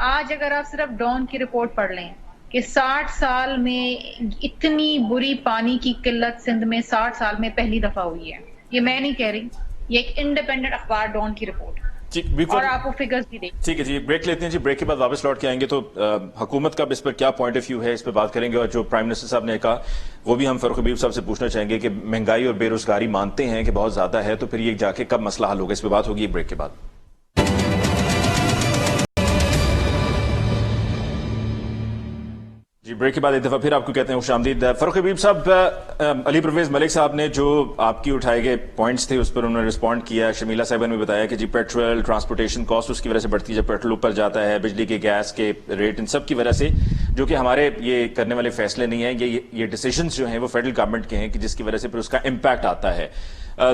آج اگر آپ صرف ڈان کی رپورٹ پڑھ لیں کہ 60 سال میں اتنی بری پانی کی قلت سندھ میں 60 سال میں پہلی دفعہ ہوئی ہے. یہ میں نہیں کہہ رہی, یہ ایک انڈیپینڈنٹ اخبار ڈان کی رپورٹ, اور آپ وہ فگرز بھی دیکھیں. ٹھیک ہے جی, بریک لیتے ہیں جی. بریک کے بعد واپس لوٹ کے آئیں گے تو حکومت کا اس پر کیا پوائنٹ آف ویو ہے اس پہ بات کریں گے, اور جو پرائم منسٹر صاحب نے کہا وہ بھی ہم فاروق حبیب صاحب سے پوچھنا چاہیں گے کہ مہنگائی اور بے روزگاری مانتے ہیں کہ بہت زیادہ ہے, تو پھر یہ جا کے کب مسئلہ حل ہوگا, اس پہ بات ہوگی بریک کے بعد. جی بریک کے بعد ایک دفعہ پھر آپ کو کہتے ہیں خوش آمدید. فاروق حبیب صاحب, علی پرویز ملک صاحب نے جو آپ کی اٹھائے گئے پوائنٹس تھے اس پر انہوں نے رسپونڈ کیا. شرمیلا صاحبہ نے بتایا کہ جی پیٹرول ٹرانسپورٹیشن کاسٹ اس کی وجہ سے بڑھتی ہے جب پیٹرول اوپر جاتا ہے, بجلی کے گیس کے ریٹ, ان سب کی وجہ سے, جو کہ ہمارے یہ کرنے والے فیصلے نہیں ہیں, یہ ڈیسیژنز جو ہیں وہ فیڈرل گورنمنٹ کے ہیں کہ جس کی وجہ سے پھر اس کا امپیکٹ آتا ہے.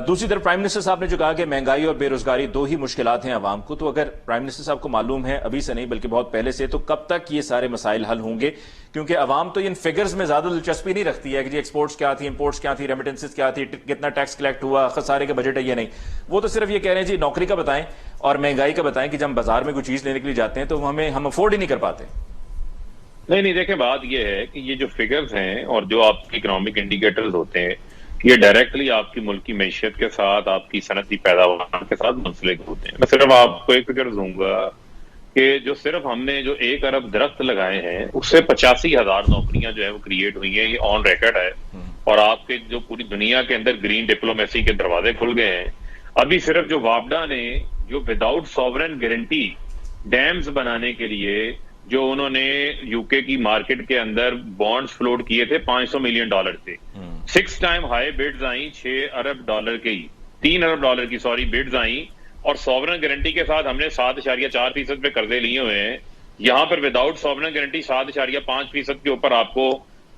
دوسری طرف پرائم منسٹر صاحب نے جو کہا کہ مہنگائی اور بے روزگاری 2 ہی مشکلات ہیں عوام کو, تو اگر پرائم منسٹر صاحب کو معلوم ہے ابھی سے نہیں بلکہ بہت پہلے سے, تو کب تک یہ سارے مسائل حل ہوں گے؟ کیونکہ عوام تو ان فگرز میں زیادہ دلچسپی نہیں رکھتی ہے کہ جی ایکسپورٹس کیا تھی, امپورٹس کیا تھی, ریمیٹنسز کیا تھی, کتنا ٹیکس کلیکٹ ہوا, خسارے کا بجٹ ہے یہ نہیں. وہ تو صرف یہ کہہ رہے ہیں جی نوکری کا بتائیں اور مہنگائی کا بتائیں کہ جب ہم بازار میں کوئی چیز لینے کے لیے جاتے ہیں تو ہم افورڈ ہی نہیں کر پاتے. نہیں دیکھیں, بات یہ ہے کہ یہ جو فگرز ہیں اور جو آپ کے اکنامک انڈیکیٹرز ہوتے ہیں یہ ڈائریکٹلی آپ کی ملکی معیشت کے ساتھ, آپ کی صنعتی پیداوار کے ساتھ منسلک ہوتے ہیں. میں صرف آپ کو ایک فگر دوں گا کہ جو صرف ہم نے جو 1 ارب درخت لگائے ہیں اس سے 85,000 نوکریاں جو ہے وہ کریٹ ہوئی ہیں. یہ آن ریکارڈ ہے, اور آپ کے جو پوری دنیا کے اندر گرین ڈپلومیسی کے دروازے کھل گئے ہیں. ابھی صرف جو وابڈا نے جو وداؤٹ سوورن گارنٹی ڈیمز بنانے کے لیے جو انہوں نے یو کے کی مارکیٹ کے اندر بانڈز فلوٹ کیے تھے $500 ملین سے 6 ٹائم ہائی بڈز آئیں $6 ارب کی 3 ارب ڈالر کی سوری بڈز آئیں اور سوورن گارنٹی کے ساتھ ہم نے 7.4% پہ قرضے لیے ہوئے ہیں. یہاں پر وداؤٹ سوورن گارنٹی 7.5% کے اوپر آپ کو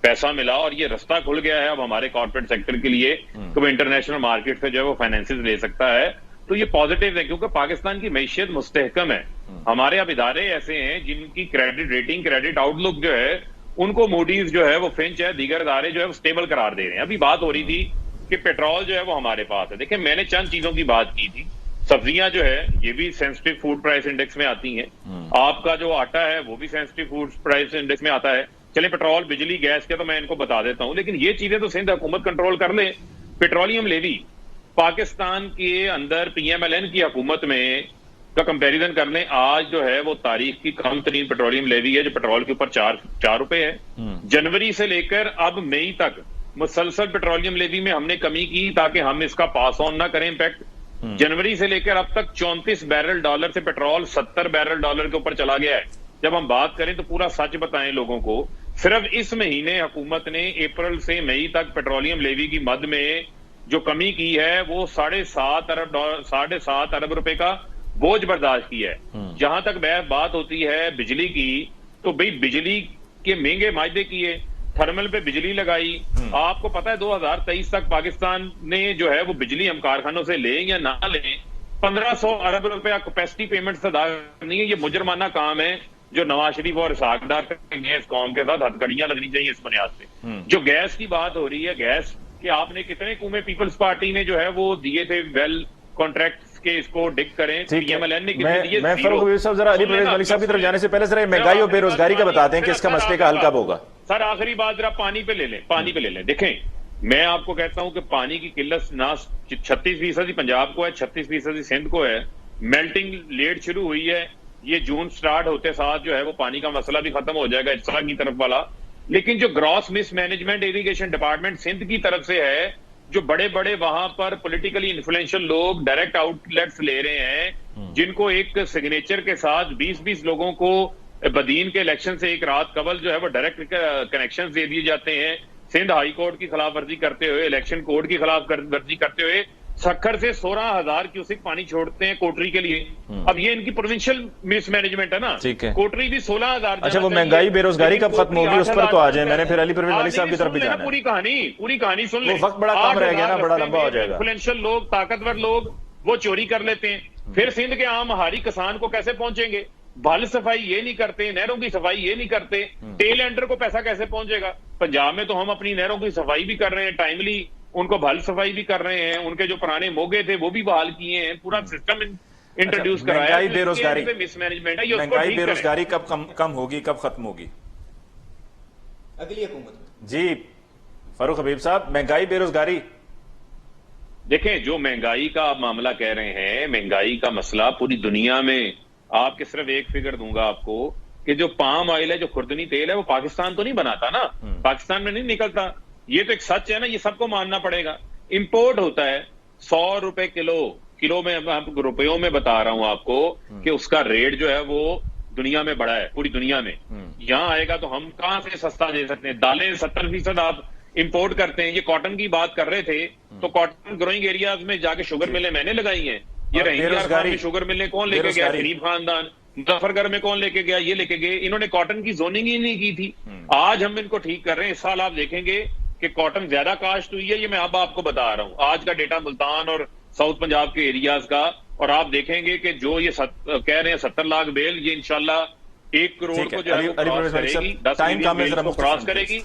پیسہ ملا اور یہ رستہ کھل گیا ہے اب ہمارے کارپوریٹ سیکٹر کے لیے کہ وہ انٹرنیشنل مارکیٹ سے جو ہے وہ فائنینسز لے سکتا ہے. تو یہ پازیٹیو ہے کیونکہ پاکستان کی معیشت مستحکم ہے. ہمارے اب ادارے ایسے ہیں جن کی کریڈٹ ریٹنگ کریڈٹ آؤٹ لک جو ہے ان کو موڈیز جو ہے وہ فنچ ہے دیگر ادارے جو ہے وہ سٹیبل قرار دے رہے ہیں. ابھی بات ہو رہی تھی کہ پیٹرول جو ہے وہ ہمارے پاس ہے. دیکھیں میں نے چند چیزوں کی بات کی تھی. سبزیاں جو ہے یہ بھی سینسٹیو فوڈ پرائس انڈیکس میں آتی ہیں. آپ کا جو آٹا ہے وہ بھی سینسٹیو فوڈ پرائس انڈیکس میں آتا ہے. چلیں پیٹرول بجلی گیس کے تو میں ان کو بتا دیتا ہوں لیکن یہ چیزیں تو سندھ حکومت کنٹرول کر لے. پیٹرولیم لیوی پاکستان کے اندر پی ایم ایل این کی حکومت میں کا کمپیریزن کر لیں آج جو ہے وہ تاریخ کی کم ترین پیٹرولیم لیوی ہے جو پیٹرول کے اوپر 4 روپے ہے. جنوری سے لے کر اب مئی تک مسلسل پیٹرولیم لیوی میں ہم نے کمی کی تاکہ ہم اس کا پاس آن نہ کریں امپیکٹ. جنوری سے لے کر اب تک $34 بیرل سے پیٹرول $70 بیرل کے اوپر چلا گیا ہے. جب ہم بات کریں تو پورا سچ بتائیں لوگوں کو. صرف اس مہینے حکومت نے اپریل سے مئی تک پیٹرولیم لیوی کی مد میں جو کمی کی ہے وہ 7.5 ارب روپے کا بوجھ برداشت کیا ہے. جہاں تک بات ہوتی ہے بجلی کی تو بھئی بجلی کے مہنگے معاہدے کیے تھرمل پہ بجلی لگائی. آپ کو پتا ہے 2023 تک پاکستان نے جو ہے وہ بجلی ہم کارخانوں سے لیں یا نہ لیں 1500 ارب روپے کیپیسٹی پیمنٹ ادا کرنی ہے. یہ مجرمانہ کام ہے جو نواز شریف اور اسحاق ڈار کریں گے. اس قوم کے ساتھ ہتھکڑیاں لگنی چاہیے اس بنیاد پہ. جو گیس کی بات ہو رہی ہے گیس کہ آپ نے کتنے کنویں پیپلز پارٹی نے جو ہے وہ دیے تھے ویل کانٹریکٹس کے اس کو ڈک کریں. پی ایم ایل این نے کتنے دیے؟ میں فاروق حبیب صاحب ذرا علی پرویز ملک صاحب کی طرف جانے سے پہلے ذرا مہنگائی اور بے روزگاری کا بتاتے ہیں کہ اس کا مسئلے کا حل کب ہوگا. سر آخری بات ذرا پانی پہ لے لیں. دیکھیں میں آپ کو کہتا ہوں کہ پانی کی قلت نہ 36% پنجاب کو ہے 36% سندھ کو ہے. میلٹنگ لیٹ شروع ہوئی ہے. یہ جون سٹارٹ ہوتے ساتھ جو ہے وہ پانی کا مسئلہ بھی ختم ہو جائے گا اجسا کی طرف والا. لیکن جو گراس مس مینجمنٹ اریگیشن ڈپارٹمنٹ سندھ کی طرف سے ہے جو بڑے بڑے وہاں پر پولیٹیکلی انفلوئنشل لوگ ڈائریکٹ آؤٹ لیٹس لے رہے ہیں جن کو ایک سگنیچر کے ساتھ 20 لوگوں کو بدین کے الیکشن سے ایک رات قبل جو ہے وہ ڈائریکٹ کنیکشن دے دیے جاتے ہیں. سندھ ہائی کورٹ کی خلاف ورزی کرتے ہوئے الیکشن کوڈ کی خلاف ورزی کرتے ہوئے سکھر سے 16,000 کیوسک پانی چھوڑتے ہیں کوٹری کے لیے. اب یہ ان کی پروونشل مس مینجمنٹ ہے نا. کوٹری بھی 16,000. اچھا وہ مہنگائی بے روزگاری کب ختم ہوگی اس پر تو آ جائیں. میں نے پھر علی پرویز ملک صاحب کی طرف بھی جانا ہے. پوری کہانی سن لیں. وقت بڑا کم رہ گیا نا بڑا لمبا ہو جائے گا. انفلوئنشل لوگ طاقتور لوگ وہ چوری کر لیتے ہیں. پھر سندھ کے عام ہاری کسان کو کیسے پہنچیں گے؟ بھل صفائی یہ نہیں کرتے نہروں کی صفائی یہ نہیں کرتے. ٹیل اینڈر کو پیسہ کیسے پہنچے گا؟ پنجاب میں تو ہم اپنی نہروں کی صفائی بھی کر رہے ہیں ٹائملی ان کو بھل صفائی بھی کر رہے ہیں. ان کے جو پرانے موگے تھے وہ بھی بحال کیے ہیں. پورا سسٹم انٹروڈیوس کرایا. مہنگائی بے روزگاری کب کم ہوگی کب ختم ہوگی؟ اگلی حکومت. جی فاروق حبیب صاحب مہنگائی بے روزگاری. دیکھیں جو مہنگائی کا آپ معاملہ کہہ رہے ہیں مہنگائی کا مسئلہ پوری دنیا میں آپ کے صرف ایک فگر دوں گا آپ کو کہ جو پام آئل ہے جو خوردنی تیل ہے وہ پاکستان تو نہیں بناتا نا. پاکستان میں نہیں نکلتا. یہ تو ایک سچ ہے نا. یہ سب کو ماننا پڑے گا. امپورٹ ہوتا ہے 100 روپے کلو میں روپیوں میں بتا رہا ہوں آپ کو کہ اس کا ریٹ جو ہے وہ دنیا میں بڑا ہے پوری دنیا میں. یہاں آئے گا تو ہم کہاں سے سستا دے سکتے ہیں؟ دالیں 70% آپ امپورٹ کرتے ہیں. یہ کاٹن کی بات کر رہے تھے تو کاٹن گروئنگ ایریاز میں جا کے شوگر ملیں میں نے لگائی ہیں. یہ رحیم میں شوگر ملیں کون لے کے گیا؟ شریف خاندان. مظفر گڑھ میں کون لے کے گیا؟ یہ لے کے گئے. انہوں نے کاٹن کی زوننگ ہی نہیں کی تھی. آج ہم ان کو ٹھیک کر رہے ہیں. اس سال آپ دیکھیں گے کہ کاٹن زیادہ کاشت ہوئی ہے. یہ میں اب آپ کو بتا رہا ہوں آج کا ڈیٹا ملتان اور ساؤتھ پنجاب کے ایریاز کا. اور آپ دیکھیں گے کہ جو یہ کہہ رہے ہیں 70 لاکھ بیل یہ انشاءاللہ 1 کروڑ کو جو ہے کراس کرے گی. 10 ملین بیل کو کراس کرے گی.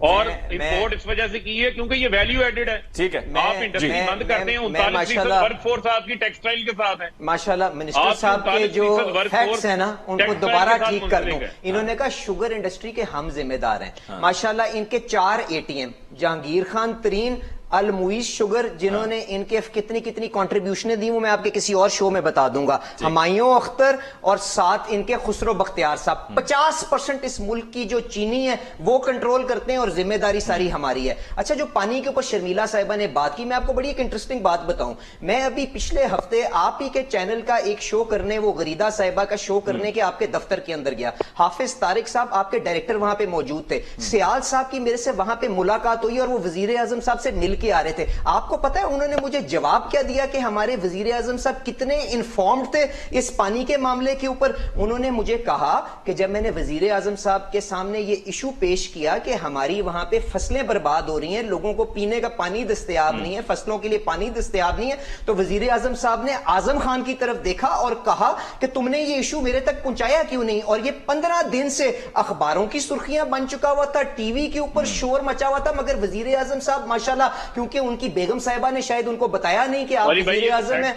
اور امپورٹ اس وجہ سے کی ہے کیونکہ یہ ویلیو ایڈڈ ہے. ٹھیک ہے آپ انڈسٹری بند کرتے ہیں 39% ورک فورس آپ کی ٹیکسٹائل کے ساتھ ہے. ماشاءاللہ منسٹر صاحب کے جو فیکٹس ہیں نا ان کو دوبارہ ٹھیک کر دوں. انہوں نے کہا شوگر انڈسٹری کے ہم ذمہ دار ہیں. ماشاءاللہ ان کے 4 ATM جہانگیر خان ترین المویز شوگر جنہوں نے ان کے کتنی کتنی کنٹریبیوشنیں دی وہ میں آپ کے کسی اور شو میں بتا دوں گا, ہمایوں اختر اور ساتھ ان کے خسرو بختیار صاحب. 50% اس ملک کی جو چینی ہے وہ کنٹرول کرتے ہیں اور ذمہ داری ساری ہماری ہے. اچھا, جو پانی کے اوپر شرمیلا صاحبہ نے بات کی, میں آپ کو بڑی ایک انٹرسٹنگ بات بتاؤں. میں ابھی پچھلے ہفتے آپ ہی کے چینل کا ایک شو کرنے, وہ غریدہ صاحبہ کا شو کرنے کے آپ کے دفتر کے اندر گیا. حافظ طارق صاحب آپ کے ڈائریکٹر وہاں پہ موجود تھے. سیال صاحب کی میرے سے وہاں پہ ملاقات ہوئی اور وہ وزیر اعظم صاحب سے مل کے آ رہے تھے. آپ کو پتا ہے انہوں نے مجھے جواب کیا دیا کہ ہمارے وزیر اعظم صاحب کتنے انفارمڈ تھے اس پانی کے معاملے کے اوپر. انہوں نے مجھے کہا کہ جب میں نے وزیر اعظم صاحب کے سامنے یہ ایشو پیش کیا کہ ہماری وہاں پہ فصلیں برباد ہو رہی ہیں, لوگوں کو پینے کا پانی دستیاب نہیں ہے, فصلوں کے لیے پانی دستیاب نہیں ہے, تو وزیر اعظم صاحب نے اعظم خان کی طرف دیکھا اور کہا کہ تم نے یہ ایشو میرے تک پہنچایا کیوں نہیں. اور یہ 15 دن سے اخباروں کی سرخیاں بن چکا ہوا تھا, ٹی وی کے اوپر شور مچا ہوا تھا, مگر وزیر اعظم صاحب ماشاءاللہ کیونکہ ان کی بیگم صاحبہ نے شاید ان کو بتایا نہیں کہ آپ وزیر اعظم ہیں.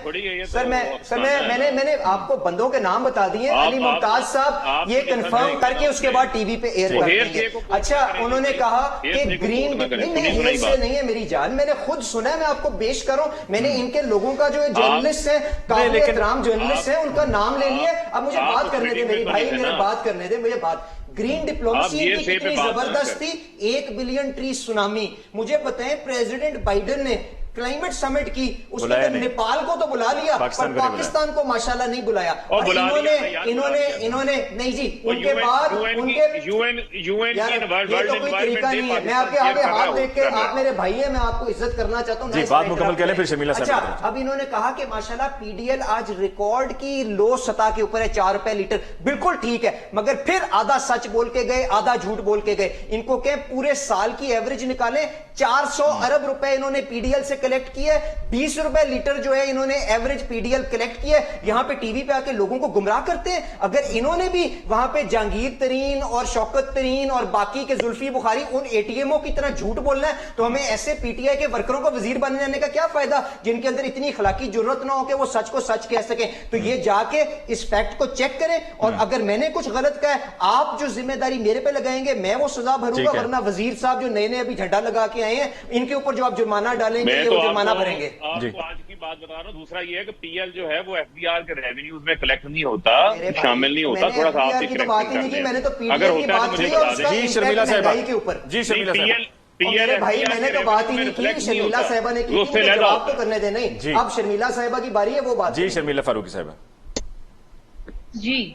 سر میں نے آپ کو بندوں کے نام بتا دیے, علی ممتاز صاحب یہ کنفرم کر کے اس کے بعد ٹی وی پہ ایئر کر دیں گے. اچھا, انہوں نے کہا کہ گرین نہیں ہے میری جان, میں نے خود سنا ہے, میں آپ کو پیش کروں. میں نے ان کے لوگوں کا جو جرنلسٹ ہے, قابل احترام جرنلسٹ ہے, ان کا نام لے لیا. اب مجھے بات کرنے دیں میری بھائی, میرے بات کرنے دیں مجھے بات. گرین ڈپلومیسی کی کتنی زبردست تھی, 1 بلین ٹری سونامی. مجھے بتائیں پریزیڈنٹ بائیڈن نے کلائمیٹ سمٹ کی, اس کے اندر نیپال کو تو بلا لیا پر پاکستان کو ماشاءاللہ نہیں بلایا. اور انہوں نے نہیں جی, ان کے بعد ان کے یہ تو کوئی طریقہ نہیں ہے. میں آپ کے آگے ہاتھ دیکھ کے, آپ میرے بھائی ہیں, میں آپ کو عزت کرنا چاہتا ہوں. بات مکمل کر لیں پھر شمیلہ صاحب. اچھا, اب انہوں نے کہا کہ ماشاءاللہ پی ڈی ایل آج ریکارڈ کی لو سطح کے اوپر ہے, 4 روپے لیٹر. بالکل ٹھیک ہے, مگر پھر آدھا سچ بول کے گئے, آدھا جھوٹ بول کے گئے. ان کو کہ پورے سال کی ایوریج نکالیں, 400 ارب روپے انہوں نے پی ڈی ایل سے کلیکٹ کیا ہے, 20 روپے لیٹر جو ہے انہوں نے average P D L collect کیا ہے. یہاں پہ ٹی وی پہ آ کے لوگوں کو گمراہ کرتے ہیں. اگر انہوں نے بھی وہاں پہ جہانگیر ترین اور شوکت ترین اور باقی کے زلفی بخاری ان اے ٹی ایموں کی طرح جھوٹ بولنا ہے, تو ہمیں ایسے پی ٹی آئی کے ورکروں کو وزیر بننے جانے کا کیا فائدہ جن کے اندر اتنی اخلاقی جرت نہ ہو کہ وہ سچ کو سچ کہہ سکیں. تو یہ جا کے اس فیکٹ کو چیک کریں, اور اگر میں نے کچھ غلط کہا ہے, آپ جو ذمہ داری میرے پہ لگائیں گے میں وہ سزا بھروں گا, ورنہ وزیر صاحب جو نئے ابھی جھنڈا لگا کے آئے ہیں ان کے اوپر جو آپ جرمانہ ڈالیں گے وہ جرمانہ بھریں گے. آپ کو آج کی بات بتا رہا ہوں. دوسرا یہ ہے کہ پی ایل جو ہے وہ ایف بی آر کے ریونیوز میں کلیکٹ نہیں ہوتا, شامل نہیں ہوتا. تھوڑا سا آپ کی بات ہی نہیں, میں نے تو پی ایل کی بات کی اور جی شرمیلا صاحبہ کے اوپر. جی شرمیلا صاحبہ بھائی میں نے تو بات ہی نہیں کی, شرمیلا صاحبہ نے کی, جواب تو کرنے دے. نہیں, اب شرمیلا صاحبہ کی باری ہے, وہ بات. جی شرمیلا فاروقی صاحبہ. جی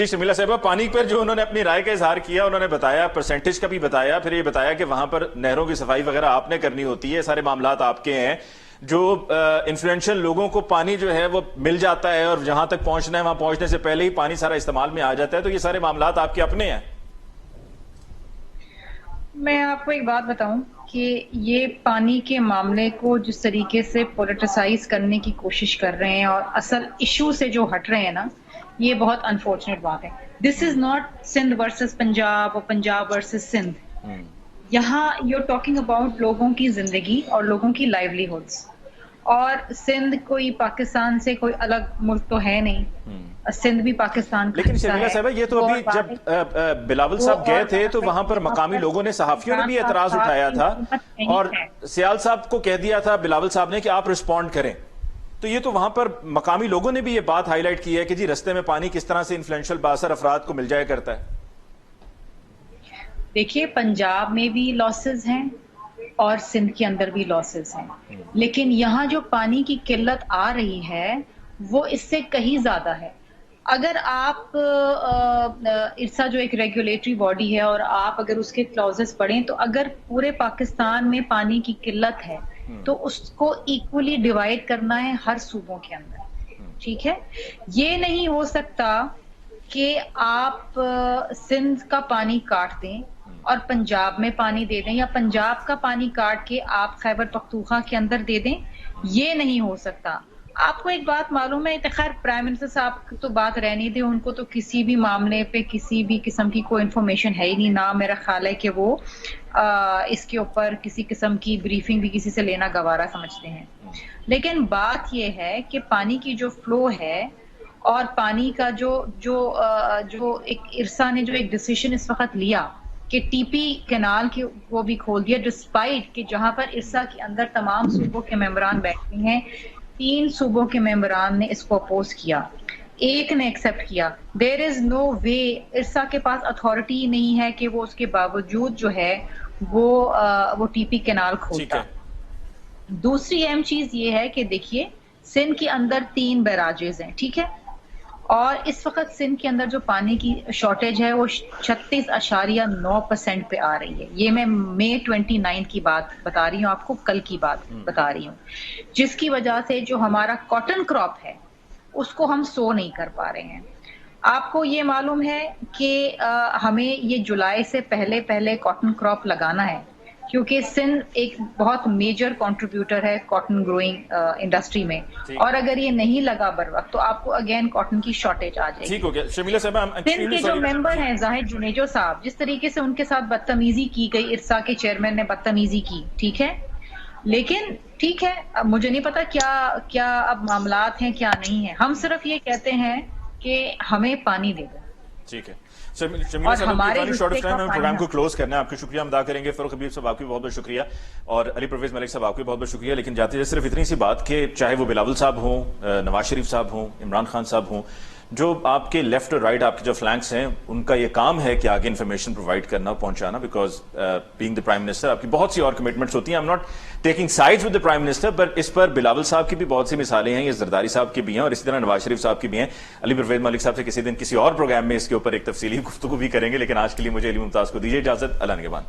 شرمیلا صاحبہ, پانی پر جو انہوں نے اپنی رائے کا اظہار کیا, انہوں نے بتایا پرسنٹیج کا بھی بتایا, پھر یہ بتایا کہ وہاں پر نہروں کی صفائی وغیرہ آپ نے کرنی ہوتی ہے, سارے معاملات آپ کے ہیں. جو انفلوئنشل لوگوں کو پانی جو ہے وہ مل جاتا ہے اور جہاں تک پہنچنا ہے وہاں پہنچنے سے پہلے ہی پانی سارا استعمال میں آ جاتا ہے, تو یہ سارے معاملات آپ کے اپنے ہیں. میں آپ کو ایک بات بتاؤں کہ یہ پانی کے معاملے کو جس طریقے سے پولیٹیسائز کرنے کی کوشش کر رہے ہیں اور اصل ایشو سے جو ہٹ رہے ہیں نا, یہ بہت انفارچونیٹ بات ہے. This is not Sindh versus Punjab اور پنجاب ورسز سندھ. یہاں یو آر ٹاکنگ اباؤٹ لوگوں کی زندگی اور لوگوں کی لائیولیہڈس, اور سندھ کوئی پاکستان سے کوئی الگ ملک تو ہے نہیں, سندھ بھی پاکستان کا. لیکن شرمیلا صاحبہ یہ تو ابھی جب بلاول صاحب گئے تھے تو وہاں پر مقامی لوگوں نے, صحافیوں نے بھی اعتراض اٹھایا تھا اور سیال صاحب کو کہہ دیا تھا بلاول صاحب نے کہ آپ رسپونڈ کریں. تو یہ تو وہاں پر مقامی لوگوں نے بھی یہ بات ہائی لائٹ کی ہے کہ جی رستے میں پانی کس طرح سے انفلوئنشل باثر افراد کو مل جایا کرتا ہے. دیکھیے, پنجاب میں بھی لاسز ہیں اور سندھ کے اندر بھی لاسز ہیں, لیکن یہاں جو پانی کی قلت آ رہی ہے وہ اس سے کہیں زیادہ ہے. اگر آپ ارسا جو ایک ریگولیٹری باڈی ہے اور آپ اگر اس کے کلوزز پڑھیں تو اگر پورے پاکستان میں پانی کی قلت ہے تو اس کو ایکولی ڈیوائڈ کرنا ہے ہر صوبوں کے اندر. ٹھیک ہے, یہ نہیں ہو سکتا کہ آپ سندھ کا پانی کاٹ دیں اور پنجاب میں پانی دے دیں, یا پنجاب کا پانی کاٹ کے آپ خیبر پختونخوا کے اندر دے دیں. یہ نہیں ہو سکتا. آپ کو ایک بات معلوم ہے, خیر پرائم منسٹر صاحب تو بات رہنی دے, ان کو تو کسی بھی معاملے پہ کسی بھی قسم کی کوئی انفارمیشن ہے ہی نہیں, نہ میرا خیال ہے کہ وہ اس کے اوپر کسی قسم کی بریفنگ بھی کسی سے لینا گوارا سمجھتے ہیں. لیکن بات یہ ہے کہ پانی کی جو فلو ہے اور پانی کا جو ایک ارسا نے جو ایک ڈیسیشن اس وقت لیا کہ ٹی پی کینال کو بھی کھول دیا، ڈسپائٹ کہ جہاں پر ارسا کے اندر تمام صوبوں کے ممبران بیٹھے ہیں، 3 صوبوں کے ممبران نے اس کو اپوز کیا، ایک نے ایکسپٹ کیا. دیر از نو وے، ارسا کے پاس اتھارٹی نہیں ہے کہ وہ اس کے باوجود جو ہے وہ ٹی پی کینال کھولتا. دوسری اہم چیز یہ ہے کہ دیکھیے سندھ کے اندر 3 بیراجز ہیں، ٹھیک ہے، اور اس وقت سندھ کے اندر جو پانی کی شارٹیج ہے وہ 36.9% پہ آ رہی ہے. یہ میں مئی 29 کی بات بتا رہی ہوں آپ کو، کل کی بات بتا رہی ہوں، جس کی وجہ سے جو ہمارا کاٹن کراپ ہے اس کو ہم سو نہیں کر پا رہے ہیں. آپ کو یہ معلوم ہے کہ ہمیں یہ جولائی سے پہلے کاٹن کراپ لگانا ہے، کیونکہ سندھ ایک بہت میجر کنٹریبیوٹر ہے کاٹن گروئنگ انڈسٹری میں، اور اگر یہ نہیں لگا بر وقت تو آپ کو اگین کاٹن کی شارٹیج آ جائے گی. ٹھیک ہو گیا شمیلہ صاحب. سندھ کے جو ممبر ہیں زاہد جنیجو صاحب، جس طریقے سے ان کے ساتھ بدتمیزی کی گئی، ارسا کے چیئرمین نے بدتمیزی کی، ٹھیک ہے، لیکن ٹھیک ہے، اب مجھے نہیں پتا کیا اب معاملات ہیں کیا نہیں ہیں. ہم صرف یہ کہتے ہیں کہ ہمیں پانی دے دو. ٹھیک ہے شمیلہ صاحب، ہمیں پروگرام کو کلوز کرنا ہے. آپ کا شکریہ ہم ادا کریں گے. فاروق حبیب صاحب آپ کی بہت بہت شکریہ، اور علی پرویز ملک صاحب آپ کی بہت بہت شکریہ. لیکن جاتے جاتے صرف اتنی سی بات کہ چاہے وہ بلاول صاحب ہوں، نواز شریف صاحب ہوں، عمران خان صاحب ہوں، جو آپ کے لیفٹ اور رائٹ آپ کے جو فلینکس ہیں، ان کا یہ کام ہے کہ آگے انفارمیشن پرووائڈ کرنا، پہنچانا، because being the prime minister آپ کی بہت سی اور کمٹمنٹس ہوتی ہیں. I am not taking sides with the prime minister, but اس پر بلاول صاحب کی بھی بہت سی مثالیں ہیں، یہ زرداری صاحب کی بھی ہیں، اور اسی طرح نواز شریف صاحب کی بھی ہیں. علی پرویز ملک صاحب سے کسی دن کسی اور پروگرام میں اس کے اوپر ایک تفصیلی گفتگو بھی کریں گے. لیکن آج کے لیے مجھے علی ممتاز کو دیجیے اجازت. اللہ نگہبان.